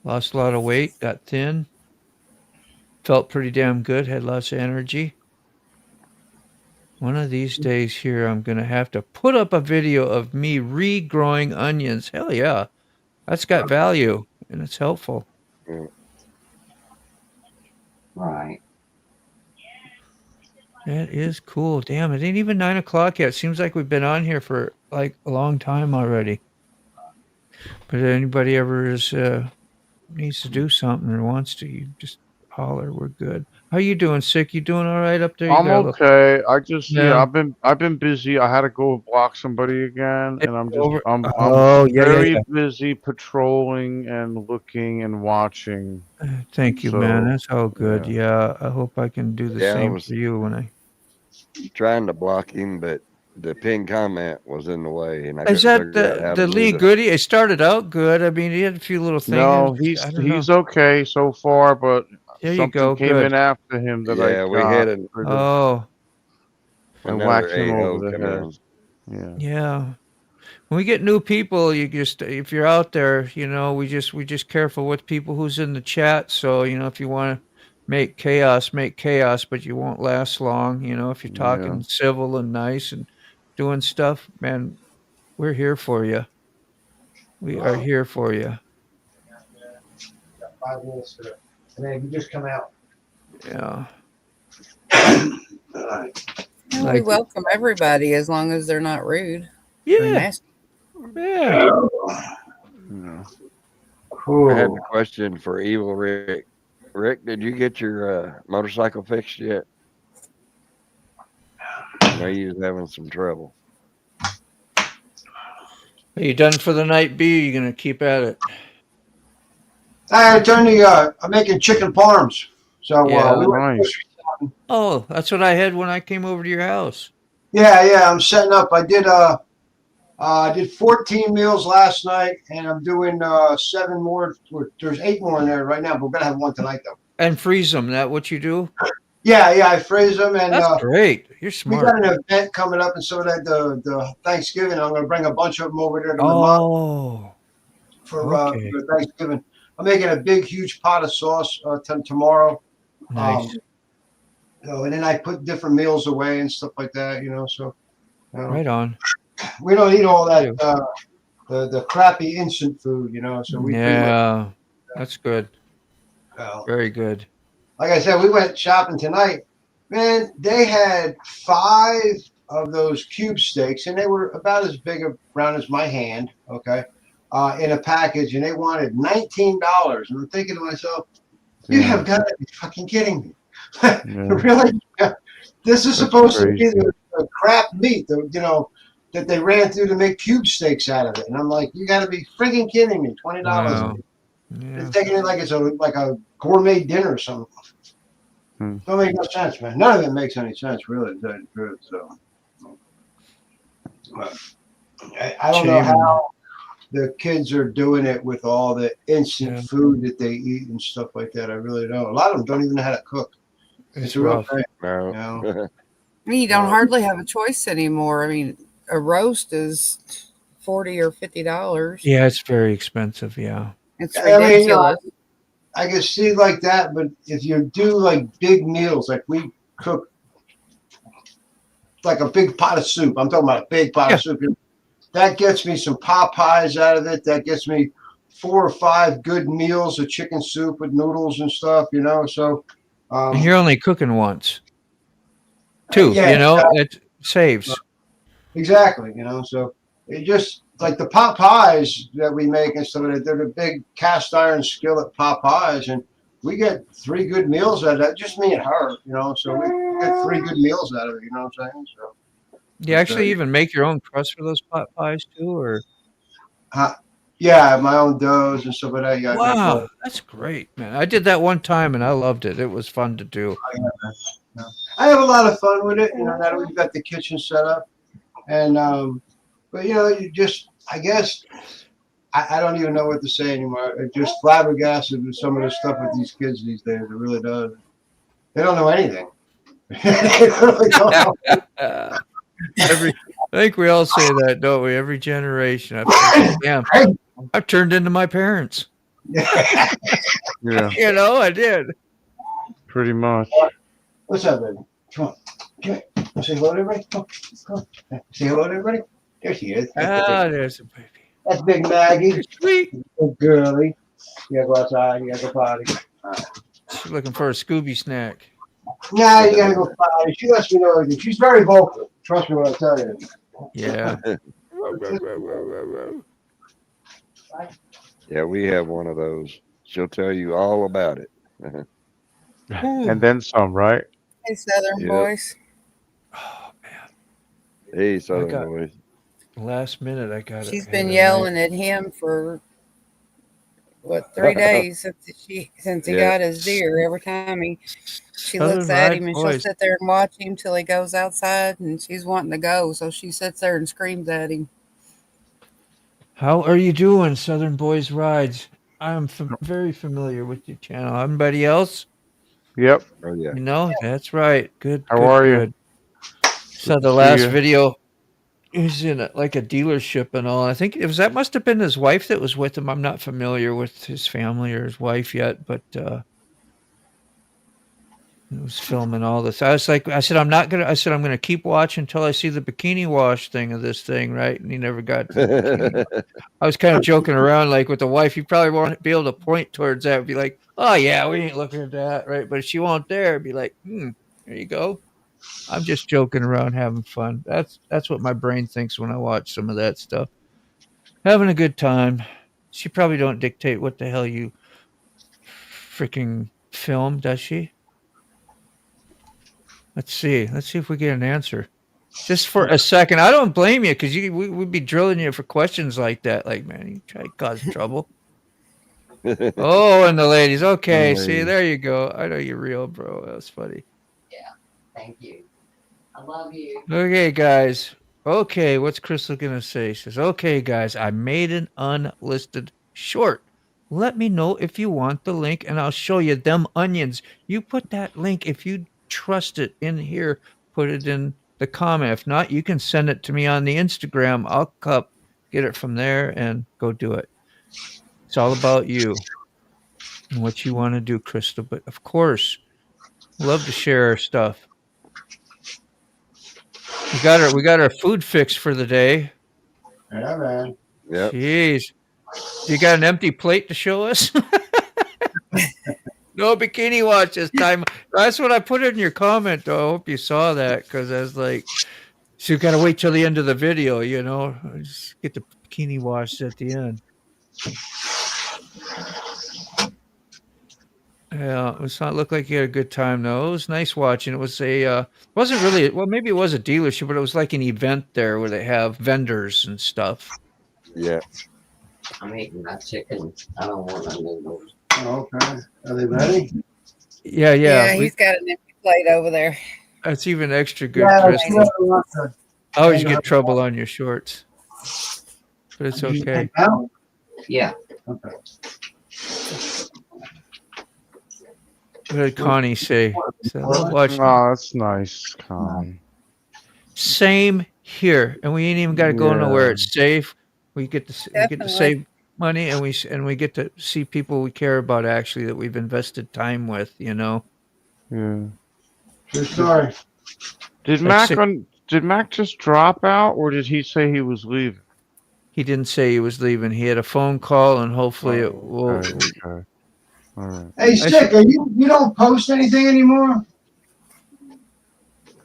Lost a lot of weight, got thin, felt pretty damn good, had lots of energy. One of these days here, I'm going to have to put up a video of me regrowing onions. Hell yeah. That's got value, and it's helpful. Right. That is cool. Damn, it ain't even 9 o'clock yet. It seems like we've been on here for like a long time already. But if anybody ever needs to do something or wants to, you just holler. We're good. How you doing, Sick? You doing all right up there? I'm okay. I just I've been busy. I had to go block somebody again, and I'm very busy patrolling and looking and watching. Thank you, man. That's all good. Yeah, I hope I can do the same for you when I trying to block him, but the pinned comment was in the way, and I is that the Lee Goody? It started out good. I mean, he had a few little things. No, he's okay so far, but there something you go. came in after him that we hit it. I whacked him over the head. Yeah. when we get new people, you just, if you're out there, you know, we just careful with people who's in the chat. So, you know, if you want to make chaos, but you won't last long. You know, if you're talking civil and nice and doing stuff, man, we're here for you. We are here for you. 5 minutes to, and then you just come out. Yeah. We welcome everybody as long as they're not rude. Yeah. I had a question for Evil Rick. Rick, did you get your motorcycle fixed yet? I know you was having some trouble. Are you done for the night, B? You're gonna keep at it. I turned I'm making chicken parms. So we went Oh, that's what I had when I came over to your house. Yeah, I'm setting up. I did 14 meals last night, and I'm doing 7 more. There's 8 more in there right now, but we're gonna have one tonight though. And freeze them. That what you do? Yeah, I freeze them, and that's great. You're smart. We got an event coming up, and so that the Thanksgiving, I'm gonna bring a bunch of them over there to for Thanksgiving. I'm making a big, huge pot of sauce tomorrow. Nice. And then I put different meals away and stuff like that, you know. So, right on. We don't eat all that the crappy instant food, you know. So we that's good. Very good. Like I said, we went shopping tonight. Man, they had 5 of those cube steaks, and they were about as big around as my hand. Okay, in a package, and they wanted $19. And I'm thinking to myself, you have got to be fucking kidding me. Really? This is supposed to be the crap meat, that they ran through to make cube steaks out of it. And I'm like, you got to be freaking kidding me. $20. Wow. They're taking it like it's a gourmet dinner or something. Don't make no sense, man. None of it makes any sense, really. So, I don't know how the kids are doing it with all the instant food that they eat and stuff like that. I really don't. A lot of them don't even know how to cook. It's a real thing. I mean, you don't hardly have a choice anymore. I mean, a roast is $40 or $50. Yeah, it's very expensive. Yeah, it's ridiculous. I can see like that, but if you do like big meals, like we cook like a big pot of soup. I'm talking about a big pot of soup. That gets me some pot pies out of it. That gets me 4 or 5 good meals of chicken soup with noodles and stuff, you know. So and you're only cooking once. 2, you know, it saves. Exactly, you know. So it just like the pot pies that we make and stuff like that, they're the big cast iron skillet pot pies, and we get 3 good meals out of that. Just me and her, you know. So we get 3 good meals out of it. You know what I'm saying? So. Do you actually even make your own crust for those pot pies too, or? Yeah, my own doughs and stuff like that. Yeah, wow, that's great, man. I did that one time and I loved it. It was fun to do. I have a lot of fun with it. You know, now that we've got the kitchen set up, and but you know, you just, I guess, I don't even know what to say anymore. It just flabbergasted with some of the stuff with these kids these days. It really does. They don't know anything. They really don't know. I think we all say that, don't we? Every generation. I've turned into my parents. Yeah. You know, I did. Pretty much. What's up, baby? Come on. Come here. Say hello to everybody. Come on. Say hello to everybody. There she is. There's a baby. That's Big Maggie. Sweet. Good girly. You gotta go outside. You gotta go potty. She's looking for a Scooby snack. Nah, you gotta go potty. She lets me know everything. She's very vocal. Trust me when I tell you. Yeah. Yeah, we have one of those. She'll tell you all about it. And then some, right? Hey, Southern boys. Oh, man. Hey, Southern boys. Last minute, I got it. She's been yelling at him for, 3 days since he got his deer. Every time she looks at him and she'll sit there and watch him till he goes outside, and she's wanting to go, so she sits there and screams at him. How are you doing, Southern Boys Rides? I'm very familiar with your channel. Everybody else? Yep. Oh, yeah. You know, that's right. Good. How are you? So the last video He's in like a dealership and all. I think that must have been his wife that was with him. I'm not familiar with his family or his wife yet, but he was filming all this. I said, I'm gonna keep watching until I see the bikini wash thing of this thing, right? And he never got to the bikini wash. I was kind of joking around like with the wife, you probably won't be able to point towards that and be like, oh yeah, we ain't looking at that, right? But if she won't dare, be like, there you go. I'm just joking around, having fun. That's what my brain thinks when I watch some of that stuff. Having a good time. She probably don't dictate what the hell you freaking film, does she? Let's see if we get an answer. Just for a second. I don't blame you because we'd be drilling you for questions like that. Like, man, you try to cause trouble. Oh, and the ladies. Okay, see, there you go. I know you're real, bro. That was funny. Yeah, thank you. I love you. Okay, guys. Okay, what's Crystal going to say? She says, okay, guys, I made an unlisted short. Let me know if you want the link, and I'll show you them onions. You put that link, if you trust it, in here, put it in the comment. If not, you can send it to me on the Instagram. I'll get it from there and go do it. It's all about you and what you want to do, Crystal. But, of course, love to share our stuff. We got our food fix for the day. Yeah, man. Yep. Jeez. You got an empty plate to show us? No bikini watch this time. That's what I put in your comment, though. I hope you saw that because I was like, so you got to wait till the end of the video, you know? Just get the bikini wash at the end. Yeah, it not look like you had a good time though. It was nice watching. It was wasn't really, well, maybe it was a dealership, but it was like an event there where they have vendors and stuff. Yeah. I'm eating my chicken. I don't want no noodles. Oh, okay. Are they ready? Yeah. Yeah, he's got an empty plate over there. That's even extra good, Kristen. I always get trouble on your shorts, but it's okay. Yeah. Okay. What did Connie say? Oh, that's nice, Connie. Same here, and we ain't even got to go nowhere. It's safe. We get to save money, and we get to see people we care about actually that we've invested time with. You know. Yeah. Sorry. Did Mac just drop out, or did he say he was leaving? He didn't say he was leaving. He had a phone call, and hopefully it will. Okay. All right. Hey, Stick, you don't post anything anymore?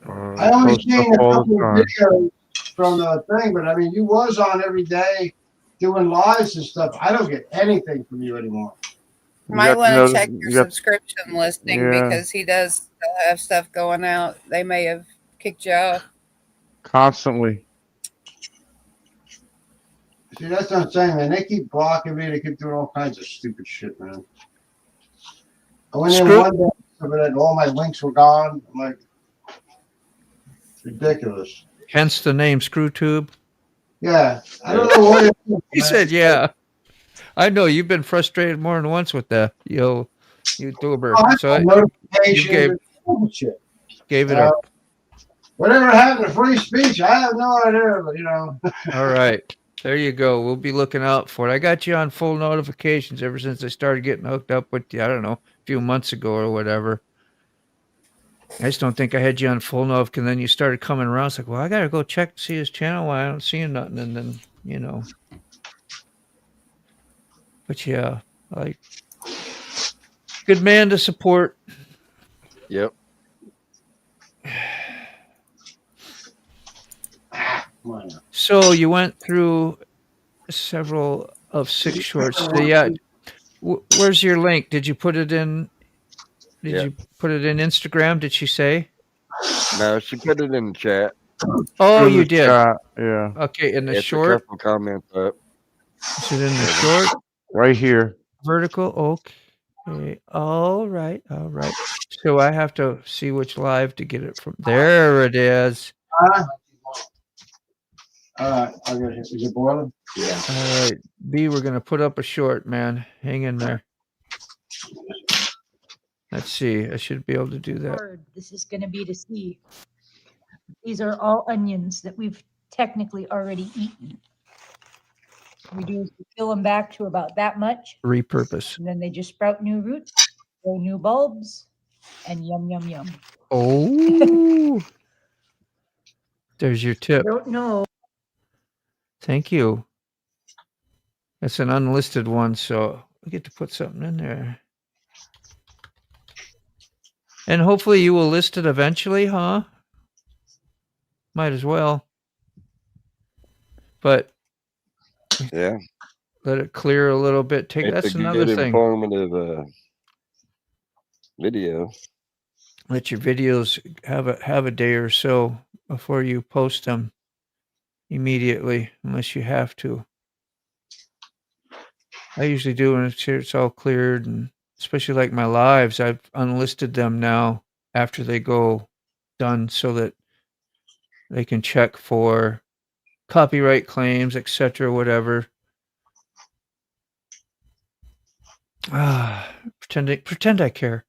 I only seen a couple of videos from the thing, but I mean, you was on every day doing lives and stuff. I don't get anything from you anymore. Might want to check your subscription listing because he does still have stuff going out. They may have kicked you off. Constantly. See, that's what I'm saying, man. They keep blocking me. They keep doing all kinds of stupid shit, man. I went in one day, and all my links were gone. I'm like, it's ridiculous. Hence the name ScrewTube. Yeah, I don't know what it is. He said, "Yeah, I know you've been frustrated more than once with that, YouTuber." So you gave it up. Whatever happened to free speech, I have no idea, but you know. All right. There you go. We'll be looking out for it. I got you on full notifications ever since I started getting hooked up with you, I don't know, a few months ago or whatever. I just don't think I had you on full notification. And then you started coming around. It's like, well, I got to go check to see his channel. Why I don't see nothing. And then, But yeah, like, good man to support. Yep. So you went through several of 6 shorts. Where's your link? Did you put it in? Did you put it in Instagram? Did she say? No, she put it in the chat. Oh, you did. Yeah. Okay, in the It's short. a couple comments up. Is it in the short? Right here. Vertical. Okay. All right. So I have to see which live to get it from. There it is. Is it boiling? Yeah. All right, B, we're gonna put up a short, man. Hang in there. Let's see. I should be able to do that. This is going to be to see. These are all onions that we've technically already eaten. We do is we fill them back to about that much, Repurpose. and then they just sprout new roots, grow new bulbs, and yum, yum, yum. Oh, there's your tip. I don't know. Thank you. That's an unlisted one, so we get to put something in there. And hopefully you will list it eventually, huh? Might as well. But yeah, let it clear a little bit. That's another good, thing. Informative video. Let your videos have a day or so before you post them immediately, unless you have to. I usually do when it's all cleared, and especially like my lives, I've unlisted them now after they go done so that they can check for copyright claims, etc., whatever. Pretend I care.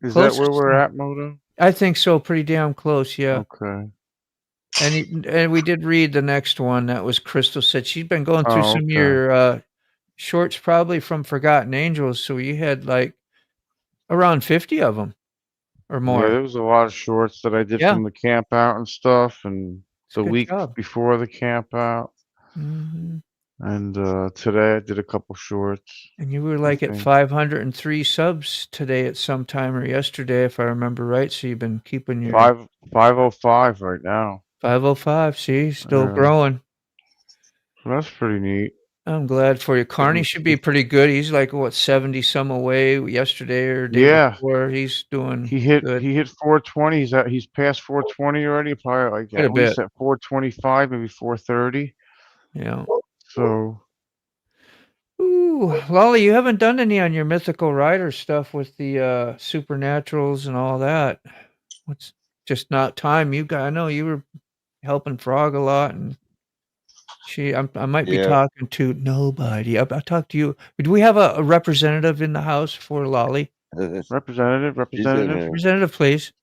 Is that where we're at, Moto? I think so. Pretty damn close, yeah. Okay. And we did read the next one. That was Crystal said she's been going through some of your shorts, probably from Forgotten Angels. So you had like around 50 of them or more. Yeah, there was a lot of shorts that I did from the camp out and stuff, and the week before the camp out. Mm-hmm. And today I did a couple shorts. And you were like at 503 subs today at some time, or yesterday, if I remember right. So you've been keeping your 505 right now. 505. See, still growing. That's pretty neat. I'm glad for you. Carney should be pretty good. He's like 70 some away yesterday or day before. He's doing. He hit good. He hit 420. He's past 420 already. Probably like at least at 425, maybe 430. Yeah. So. Ooh, Lolly, you haven't done any on your mythical rider stuff with the supernaturals and all that. It's just not time. I know you were helping Frog a lot, and I might be talking to nobody. I'll talk to you. Do we have a representative in the house for Lolly? Representative, please.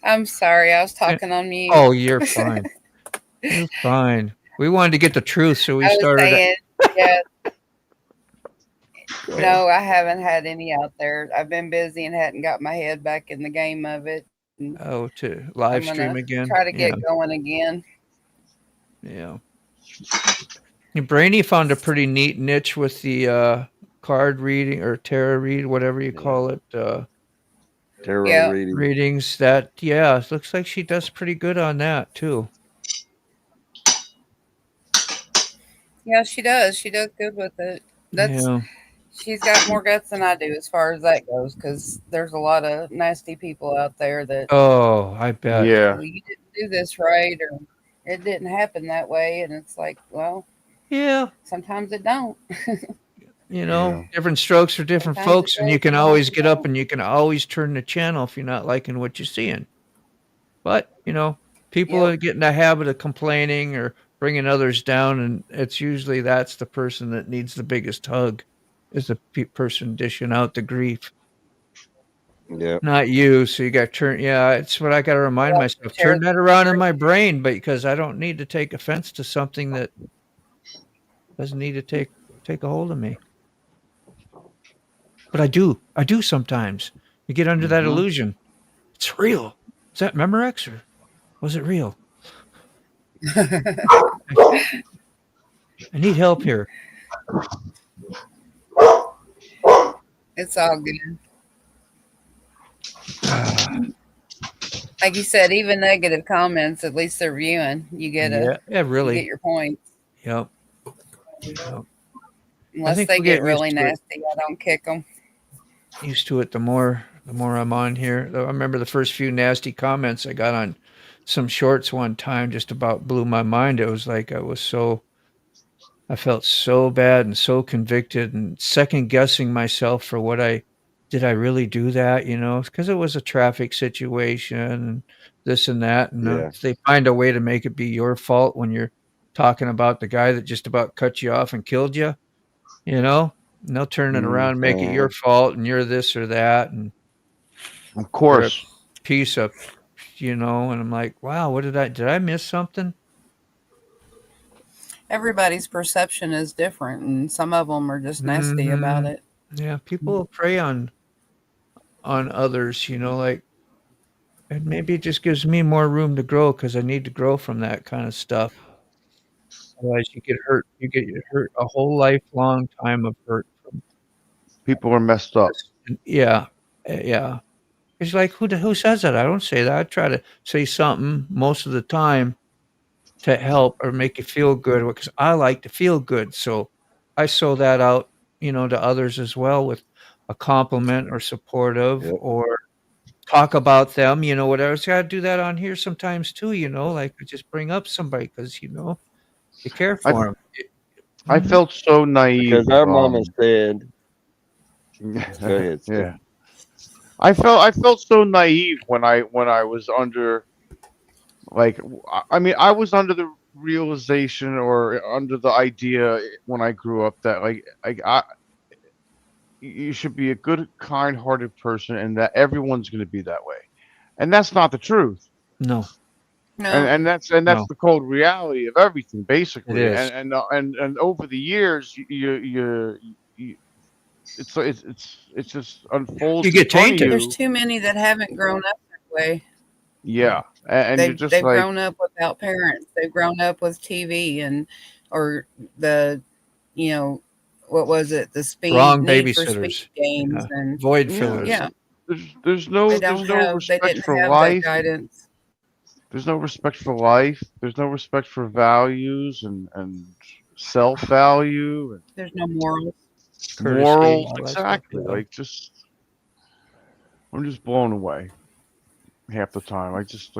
I'm sorry, I was talking on mute. Oh, you're fine. You're fine. We wanted to get the truth, so we started. Yeah. No, I haven't had any out there. I've been busy and hadn't got my head back in the game of it. To live stream again. Try to get going again. Yeah. Brainy found a pretty neat niche with the card reading or tarot read, whatever you call it. Tarot readings. That it looks like she does pretty good on that too. Yeah, she does. She does good with it. She's got more guts than I do as far as that goes, because there's a lot of nasty people out there that. Oh, I bet. Yeah. You didn't do this right, or it didn't happen that way, and it's like, well. Yeah. Sometimes it don't. Different strokes for different folks, and you can always get up and you can always turn the channel if you're not liking what you're seeing. But people get in the habit of complaining or bringing others down, and it's usually that's the person that needs the biggest hug. Is the person dishing out the grief. Yeah. Not you. So you got to turn. Yeah, it's what I got to remind myself. Turn that around in my brain, because I don't need to take offense to something that doesn't need to take a hold of me. But I do sometimes. You get under that illusion. It's real. Is that Memorex or was it real? I need help here. It's all good. Like you said, even negative comments, at least they're viewing. You get really you get your points. Yep. Unless they get really nasty, I don't kick them. Used to it the more I'm on here. I remember the first few nasty comments I got on some shorts one time just about blew my mind. It was like I felt so bad and so convicted and second guessing myself for what did I really do that, because it was a traffic situation and this and that. And they find a way to make it be your fault when you're talking about the guy that just about cut you off and killed you, and they'll turn it around and make it your fault and you're this or that. And of course, piece of, and I'm like, wow, did I miss something? everybody's perception is different, and some of them are just nasty about it. Yeah, people prey on others, like, and maybe it just gives me more room to grow because I need to grow from that kind of stuff. Otherwise, you get hurt. You get hurt a whole lifelong time of hurt from People are messed up. yeah, yeah. It's like who says that? I don't say that. I try to say something most of the time to help or make you feel good because I like to feel good. So I sow that out, to others as well with a compliment or supportive or talk about them, whatever. So I do that on here sometimes too, like just bring up somebody because, you care for them. I felt so naive. Because our mama said, go ahead, Steve. Yeah. I felt so naive when I was under, like, I mean, I was under the realization or under the idea when I grew up that you should be a good, kind-hearted person, and that everyone's going to be that way, and that's not the truth. No. No. And that's the cold reality of everything, basically. It is. And over the years, it's just unfolds. You get tainted. There's too many that haven't grown up that way. Yeah, and you're just they've like, grown up without parents. They've grown up with TV or the, what was it? The Wrong Need for babysitters. Speed games and void fillers. Yeah. There's no respect for life. Guidance. There's no respect for life. There's no respect for values and self-value. There's no morals. Morals, exactly. Like, I'm just blown away half the time. I just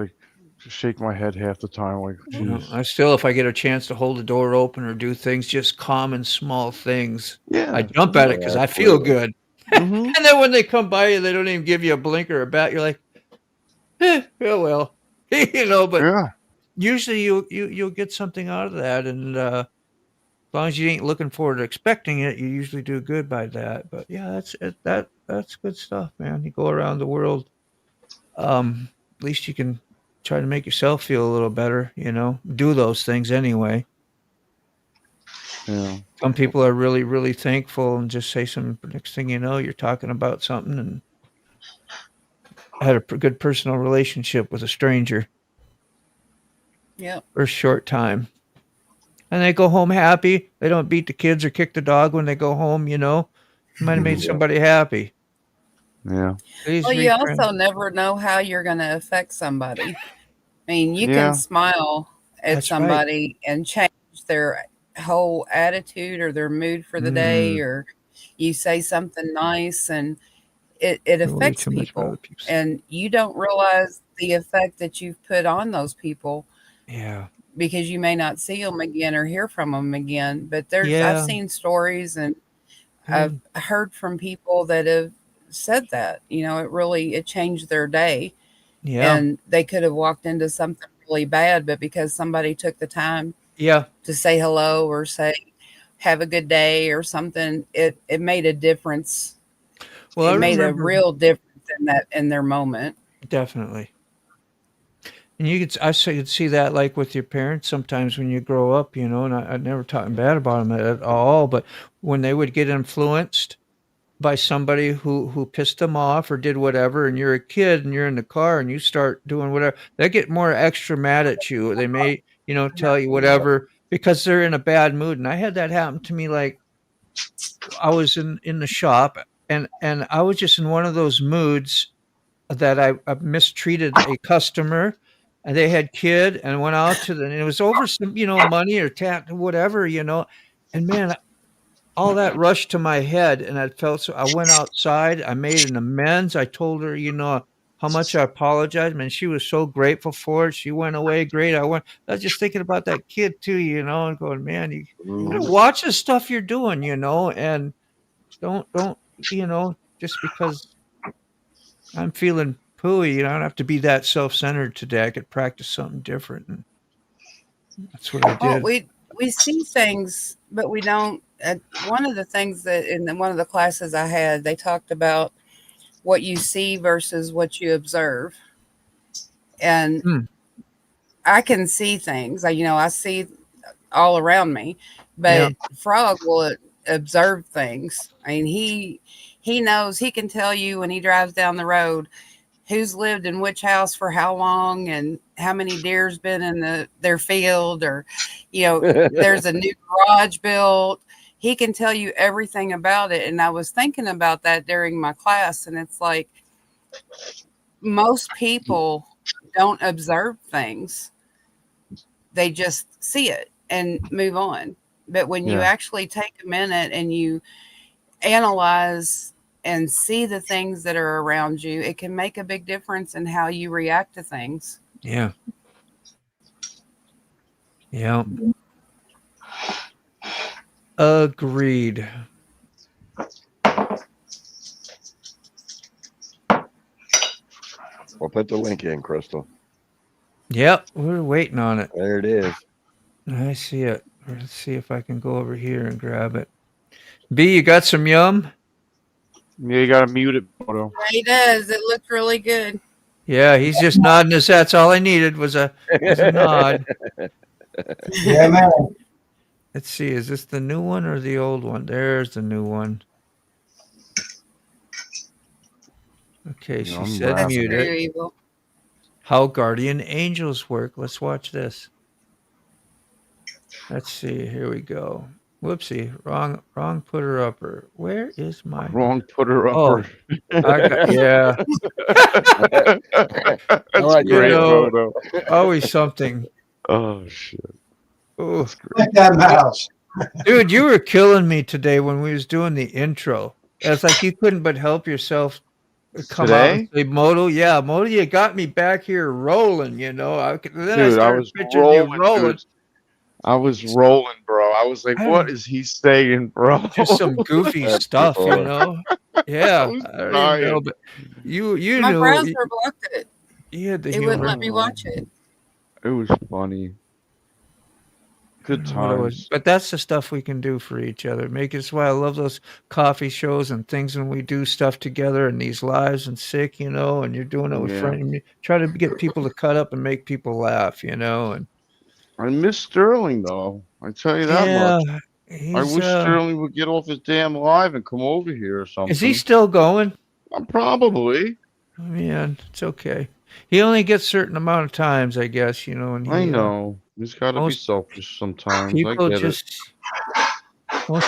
shake my head half the time. Like, geez. I still, if I get a chance to hold the door open or do things, just common small things, I jump at it because I feel good. And then when they come by you, they don't even give you a blink or a bat. You're like, yeah, well, but usually you'll get something out of that. And as long as you ain't looking forward to expecting it, you usually do good by that. But yeah, that's good stuff, man. You go around the world. At least you can try to make yourself feel a little better, do those things anyway. Yeah. Some people are really, really thankful and just say some, next thing you know, you're talking about something and had a good personal relationship with a stranger. Yeah. For a short time. And they go home happy. They don't beat the kids or kick the dog when they go home, You might have made somebody happy. Yeah. Well, you also never know how you're going to affect somebody. I mean, you can smile at somebody and change their whole attitude or their mood for the day, or you say something nice and it affects people. And you don't realize the effect that you've put on those people. Yeah. Because you may not see them again or hear from them again. But I've seen stories and I've heard from people that have said that, it changed their day. Yeah. And they could have walked into something really bad, but because somebody took the time to say hello or say have a good day or something, it made a difference. Well, it made a real difference in their moment. Definitely. And I could see that like with your parents sometimes when you grow up, and I never talking bad about them at all, but when they would get influenced by somebody who pissed them off or did whatever, and you're a kid and you're in the car and you start doing whatever, they get more extra mad at you. They may, tell you whatever because they're in a bad mood. And I had that happen to me. Like I was in the shop and I was just in one of those moods that I mistreated a customer. And they had kid and went out to and it was over some, money or whatever, and man, all that rushed to my head and I went outside. I made an amends. I told her, how much I apologized. Man, she was so grateful for it. She went away. Great. I was just thinking about that kid too, and going, man, you watch the stuff you're doing, and don't, just because I'm feeling pooey, I don't have to be that self-centered today. I could practice something different. And that's what I did. Well, we see things, but we don't. One of the things that in one of the classes I had, they talked about what you see versus what you observe. And I can see things. I see all around me. But Frog will observe things. I mean, he knows, he can tell you when he drives down the road who's lived in which house for how long and how many deer's been in their field, or, you know, there's a new garage built. He can tell you everything about it. And I was thinking about that during my class, and it's like most people don't observe things. They just see it and move on. But when you actually take a minute and you analyze and see the things that are around you, it can make a big difference in how you react to things. Yeah. Yeah. Agreed. We'll put the link in, Crystal. Yep, we're waiting on it. There it is. I see it. Let's see if I can go over here and grab it. B, you got some yum? Yeah, you gotta mute it, Moto. He does. It looked really good. Yeah, he's just nodding his head. That's all I needed was a nod. Yeah, man. Let's see, is this the new one or the old one? There's the new one. Okay, she said mute it. Evil. How guardian angels work. Let's watch this. Let's see. Here we go. Whoopsie. Wrong putter upper. Where is my wrong putter upper? Yeah. That's great, Moto. Always something. Oh shit. Oh, like that mouse. Dude, you were killing me today when we was doing the intro. It's like you couldn't but help yourself come out and say, Moto, you got me back here rolling, you know. I was rolling. Dude. I was rolling, bro. I was like, what is he saying, bro? Just some goofy stuff, you know. Yeah. I don't even know, but you my knew. browser blocked it. Yeah, it wouldn't let me watch it. It was funny. Good times. But that's the stuff we can do for each other. That's why I love those coffee shows and things when we do stuff together and these lives and sick, you know, and you're doing it with friends. You try to get people to cut up and make people laugh, you know. And I miss Sterling though. I tell you that much. I wish Sterling would get off his damn live and come over here or something. Is he still going? Probably. Man, it's okay. He only gets certain amount of times, I guess, you know. And I know. He's got to be selfish sometimes. Most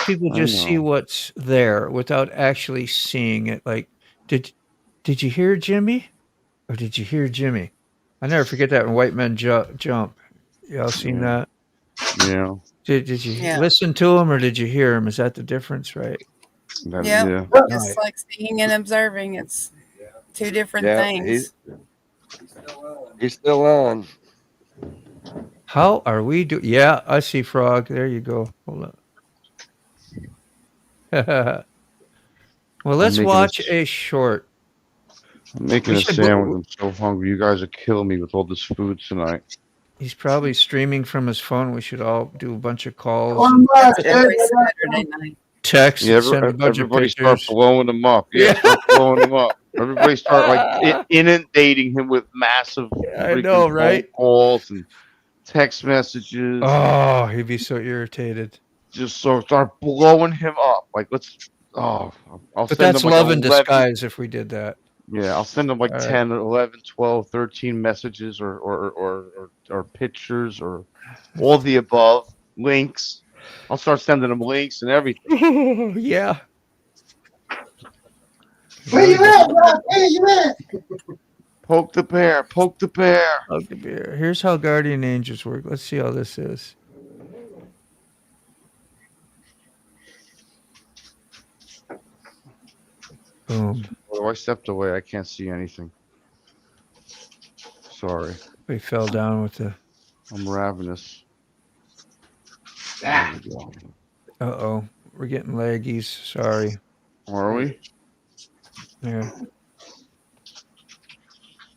people just see what's there without actually seeing it. Like, did you hear Jimmy? Or did you hear Jimmy? I never forget that when white men jump. Y'all seen that? Yeah. Did you listen to him or did you hear him? Is that the difference, right? Yeah. It's like seeing and observing. It's two different things. He's still on. How are we doing? Yeah, I see Frog. There you go. Hold on. Well, let's watch a short. I'm making a sandwich. I'm so hungry. You guys are killing me with all this food tonight. He's probably streaming from his phone. We should all do a bunch of calls. Every Saturday night. Text. Send a bunch everybody of start blowing them up. Start blowing them up. Everybody start like inundating him with massive phone calls and text messages. Oh, he'd be so irritated. Just start blowing him up. Like I'll but send that's him love in disguise if we did that. Yeah, I'll send them 10, 11, 12, 13 messages or pictures or all the above, links. I'll start sending them links and everything. Yeah. Where you at, Rob? Where you at? Poke the bear. Poke the bear. Poke the bear. Here's how guardian angels work. Let's see how this is. Boom. Oh, I stepped away. I can't see anything. Sorry. We fell down with the... I'm ravenous. Uh-oh. We're getting laggies. Sorry. Are we? Yeah.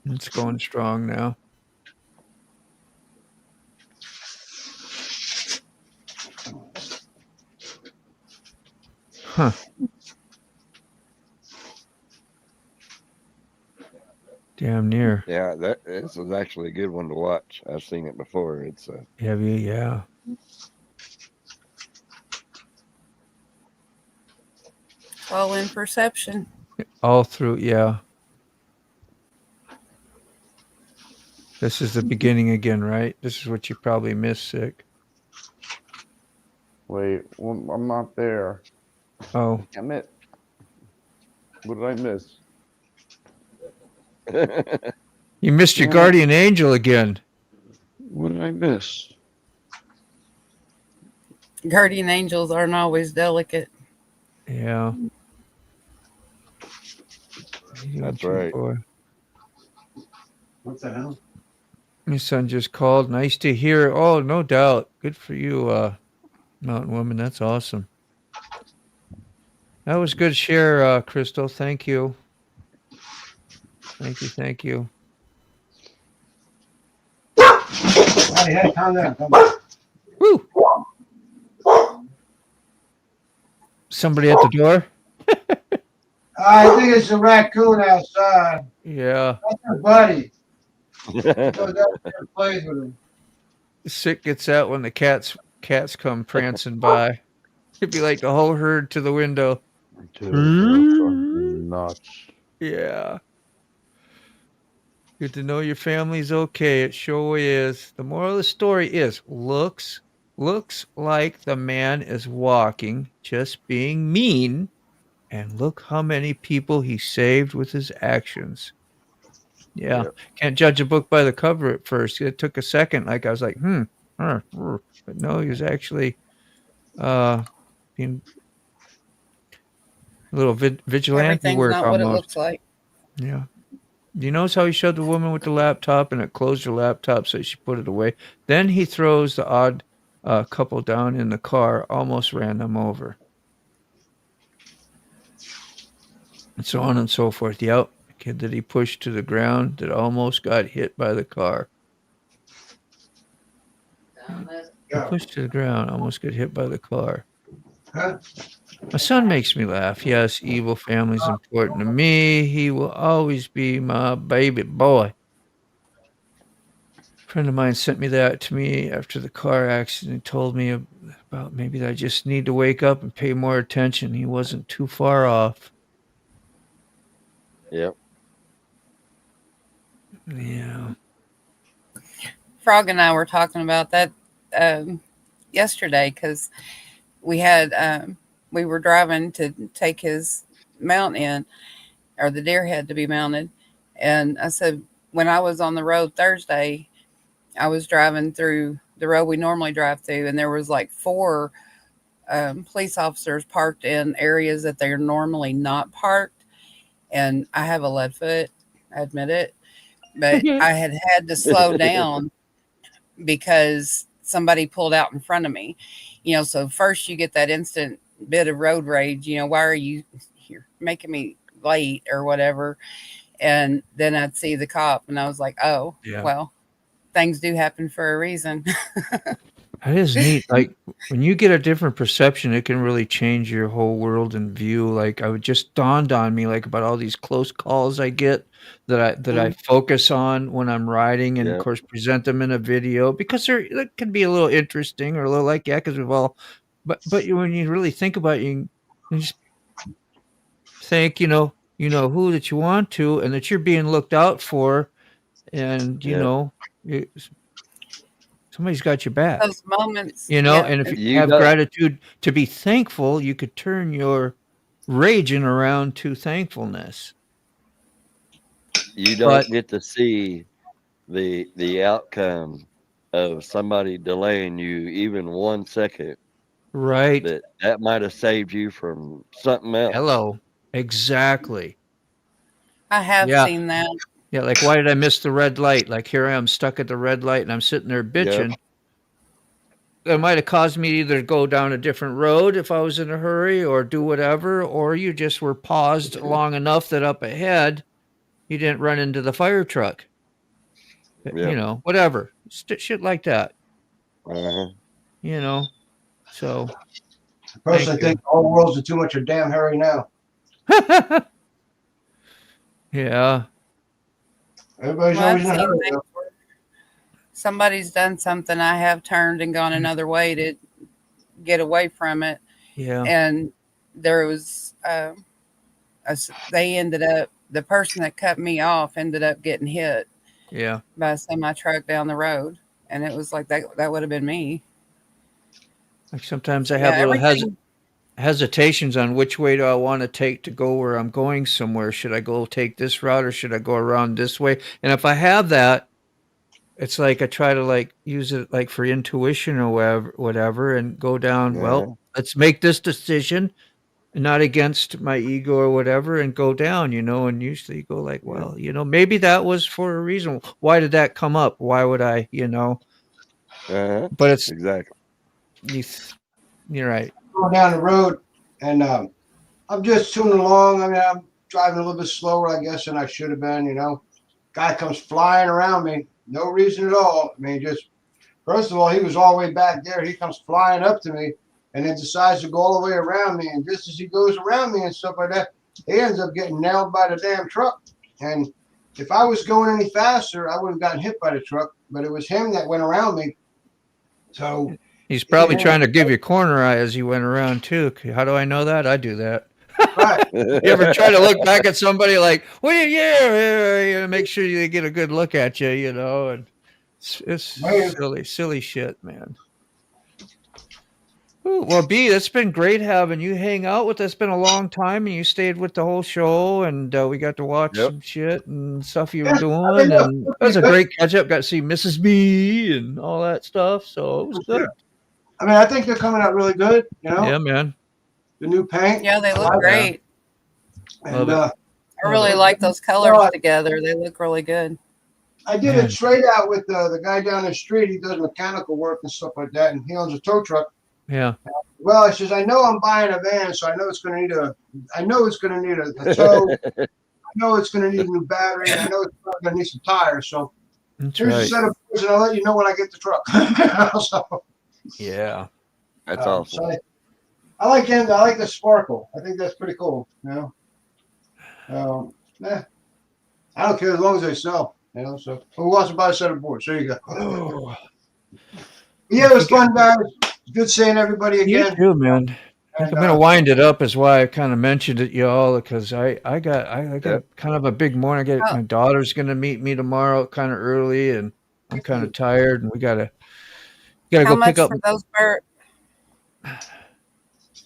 It's going strong now. Huh. Damn near. Yeah, this is actually a good one to watch. I've seen it before. It's have you? Yeah. All in perception. All through, yeah. This is the beginning again, right? This is what you probably missed, Sick. Wait, well, I'm not there. Oh. Damn it. What did I miss? You missed your guardian angel again. What did I miss? Guardian angels aren't always delicate. Yeah. That's right. Boy. What the hell? My son just called. Nice to hear. Oh, no doubt. Good for you, Mountain Woman. That's awesome. That was good share, Crystal. Thank you. Thank you. Hey, calm down. Woo! Somebody at the door? I think it's a raccoon outside. Yeah. That's her buddy. Plays with him. Sick gets out when the cats come prancing by. It'd be like the whole herd to the window. Nuts. Yeah. Good to know your family's okay. It sure is. The moral of the story is looks like the man is walking, just being mean, and look how many people he saved with his actions. Yeah. Yep. Can't judge a book by the cover at first. It took a second. Like I was like, but no, he was actually being a little vigilante Everything's work not almost. what it looks like. Yeah. Do you notice how he showed the woman with the laptop and it closed her laptop so she put it away? Then he throws the odd couple down in the car, almost ran them over. And so on and so forth. Yep. The kid that he pushed to the ground that almost got hit by the car. He pushed to the ground, almost got hit by the car. Huh? My son makes me laugh. Yes, evil family's important to me. He will always be my baby boy. A friend of mine sent me that to me after the car accident. He told me about maybe that I just need to wake up and pay more attention. He wasn't too far off. Yep. Yeah. Frog and I were talking about that yesterday because we had we were driving to take his mount in, or the deer had to be mounted, and I said when I was on the road Thursday, I was driving through the road we normally drive through, and there was like 4 police officers parked in areas that they're normally not parked, and I have a lead foot, I admit it, but I had to slow down because somebody pulled out in front of me, so first you get that instant bit of road rage, why are you're making me late or whatever, and then I'd see the cop and I was like, oh yeah. Well, things do happen for a reason. That is neat. Like when you get a different perception, it can really change your whole world and view. Like it just dawned on me, like about all these close calls I get that I focus on when I'm riding, and of course present them in a video because it can be a little interesting or a little like because we've all. But when you really think about it, you just think you know who that you want to, and that you're being looked out for, and somebody's got your back. Those moments, and if you have gratitude to be thankful, you could turn your raging around to thankfulness. You don't get to see the outcome of somebody delaying you even 1 second. Right. That might have saved you from something else. Hello. Exactly. I have seen that. Yeah, like why did I miss the red light? Like here I am stuck at the red light and I'm sitting there bitching. It might have caused me to either go down a different road if I was in a hurry or do whatever, or you just were paused long enough that up ahead you didn't run into the fire truck. Whatever. Shit like that. So Personally, I think the whole world's in too much of a damn hurry now. Yeah. Everybody's always in a hurry. Somebody's done something, I have turned and gone another way to get away from it. Yeah. And there was they ended up, the person that cut me off ended up getting hit by a semi truck down the road, and it was like that would have been me. Like sometimes I have little hesitations on which way do I want to take to go where I'm going somewhere. Should I go take this route or should I go around this way? And if I have that, it's like I try to like use it like for intuition or whatever and go down, well, let's make this decision, not against my ego or whatever, and go down, and usually you go like, well, maybe that was for a reason. Why did that come up? Why would I, but it's exactly. You're right. Going down the road, and I'm just tuning along. I mean, I'm driving a little bit slower, I guess, than I should have been. Guy comes flying around me, no reason at all. I mean, just first of all, he was all the way back there. He comes flying up to me, and then decides to go all the way around me. And just as he goes around me and stuff like that, he ends up getting nailed by the damn truck. And if I was going any faster, I would have gotten hit by the truck. But it was him that went around me. So. He's probably trying to give you corner eye as he went around too. How do I know that? I do that. Right. You ever try to look back at somebody like, well, make sure you get a good look at you, and it's silly shit, man. Ooh, well, B, it's been great having you hang out with us. It's been a long time, and you stayed with the whole show, and we got to watch some shit and stuff you were doing, and it was a great catch up. Got to see Mrs. B and all that stuff, so it was good. I mean, I think they're coming out really good, Yeah, man. The new paint. Yeah, they look great. And, I really like those colors together. They look really good. I did a trade out with the guy down the street. He does mechanical work and stuff like that, and he owns a tow truck. Yeah. Well, he says, I know I'm buying a van, so I know it's going to need a tow. I know it's going to need a new battery. And I know it's going to need some tires. So here's a set of boards, and I'll let you know when I get the truck. So, yeah, that's awesome. So I like him. I like the sparkle. I think that's pretty cool. I don't care as long as they sell. So who wants to buy a set of boards? There you go. Oh. Yeah, it was fun, guys. Good seeing everybody again. You too, man. I'm gonna wind it up, is why I kind of mentioned it, y'all, because I got kind of a big morning. My daughter's gonna meet me tomorrow, kind of early, and I'm kind of tired, and we gotta go pick up. For those birds?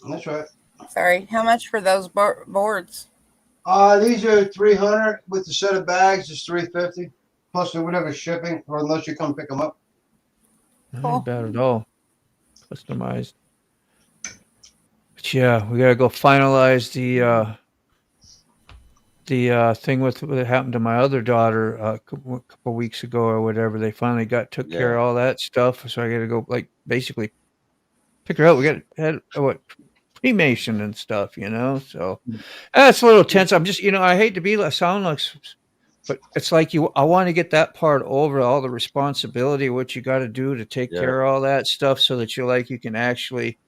That's right. Sorry, how much for those boards? These are $300 with the set of bags. It's $350 plus whatever shipping, or unless you come pick them up. Not bad at all. Customized. But yeah, we gotta go finalize the thing with what happened to my other daughter a couple weeks ago or whatever. They finally took care of all that stuff. So I got to go basically pick her up. We had cremation and stuff, so that's a little tense. I'm just, I hate to sound like, but it's like I want to get that part over, all the responsibility, what you got to do to take care of all that stuff, so that you can actually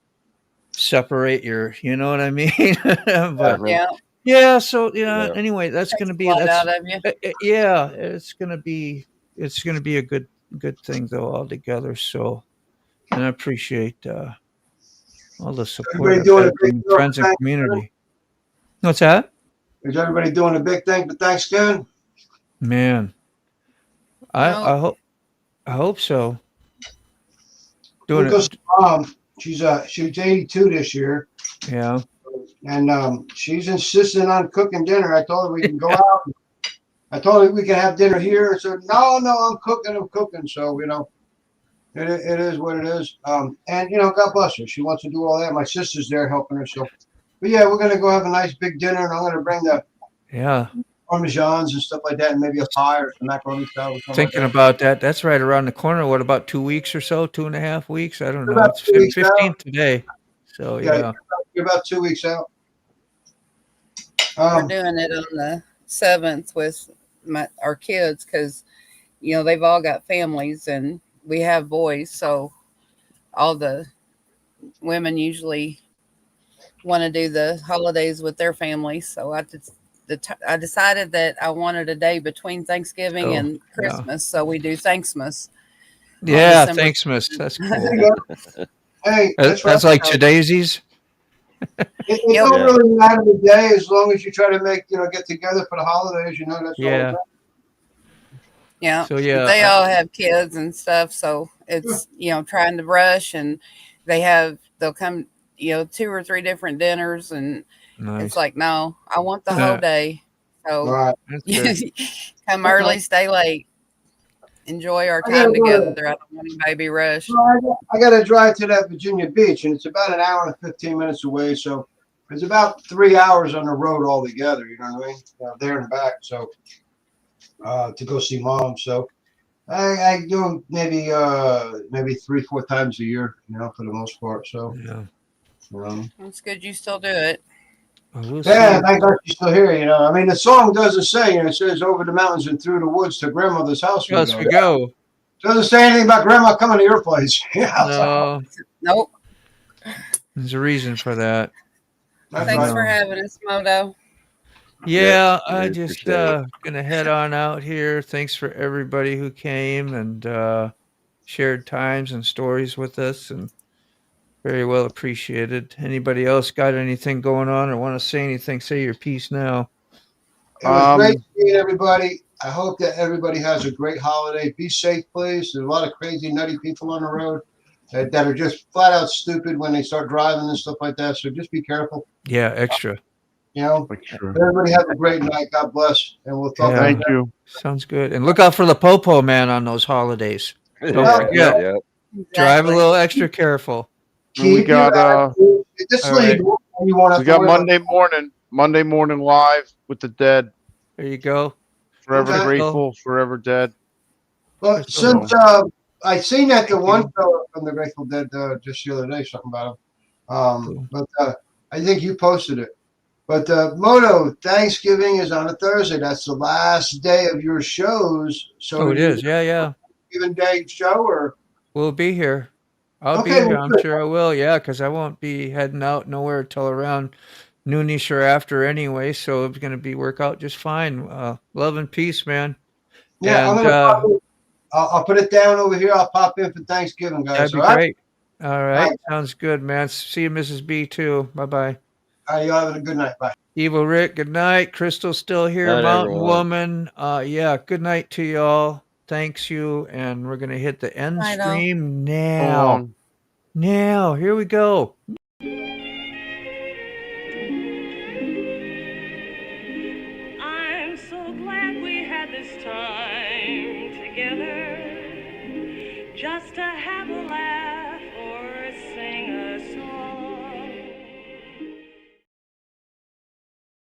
separate your, you know what I mean? But so anyway, that's going to be it's going to be a good thing though altogether. So, and I appreciate all the support from friends and community. What's that? Is everybody doing a big thing for Thanksgiving? Man, I hope so. Doing it. She's 82 this year. Yeah. And she's insisting on cooking dinner. I told her we can go out. I told her we can have dinner here. And said, no, I'm cooking. So, it is what it is. And, God bless her. She wants to do all that. My sister's there helping her. So, but yeah, we're going to go have a nice big dinner, and I'm going to bring the Parmesans and stuff like that, and maybe a pie or some macaroni salad. Thinking about that. That's right around the corner. What, about 2 weeks or so? 2.5 weeks? I don't know. It's 15th today. So, yeah. You're about 2 weeks out. We're doing it on the 7th with our kids because, they've all got families and we have boys. So all the women usually want to do the holidays with their families. So I decided that I wanted a day between Thanksgiving and Christmas. Yeah. So we do Thanksmas. Yeah, Thanksmas. That's cool. Hey, that's like Daisies. It don't really matter the day as long as you try to make get together for the holidays. That's all. Yeah. Yeah. So yeah, they all have kids and stuff, so it's trying to rush, and they'll come 2 or 3 different dinners, and nice. it's like, no, I want the whole day. So Right. come early, stay late. Enjoy our time together. I don't want anybody to be rushed. I got to drive to that Virginia Beach, and it's about an hour and 15 minutes away. So it's about 3 hours on the road altogether. You know what I mean? There and back. So to go see mom. So I do them maybe 3-4 times a year. For the most part. So yeah. It's good you still do it. We'll thank God you're still here. I mean, the song doesn't say. It says over the mountains and through the woods to grandmother's house. Yes, we go. Doesn't say anything about grandma coming to your place. No. Nope. There's a reason for that. Thanks for having us, Moto. Yeah, I just gonna head on out here. Thanks for everybody who came and shared times and stories with us, and very well appreciated. Anybody else got anything going on or want to say anything? Say your piece now. It was great seeing everybody. I hope that everybody has a great holiday. Be safe, please. There's a lot of crazy, nutty people on the road that are just flat out stupid when they start driving and stuff like that. So just be careful. Yeah, extra. Everybody have a great night. God bless. And we'll talk. Thank you. Sounds good. And look out for the popo man on those holidays. Don't forget. Drive a little extra careful. We got we got Monday morning live with the dead. There you go. Forever grateful, forever dead. Well, since I seen that the one fellow from the Grateful Dead just the other day, something about him. But I think you posted it. But Moto, Thanksgiving is on a Thursday. That's the last day of your shows. So it is. Yeah. Thanksgiving Day show, or we'll be here. I'll be here. I'm sure I will. Yeah, because I won't be heading out nowhere till around noonish or after anyway. So it's going to be work out just fine. Love and peace, man. Yeah, and, I'll put it down over here. I'll pop in for Thanksgiving, guys. That'd be great. All right. Sounds good, man. See you, Mrs. B, too. Bye-bye. You having a good night. Bye. Evil Rick, good night. Crystal's still here. Night, Mountain everyone. Woman. Yeah, good night to y'all. Thanks you. And we're going to hit the end stream now. Now, here we go. I'm so glad we had this time together, just to have a laugh.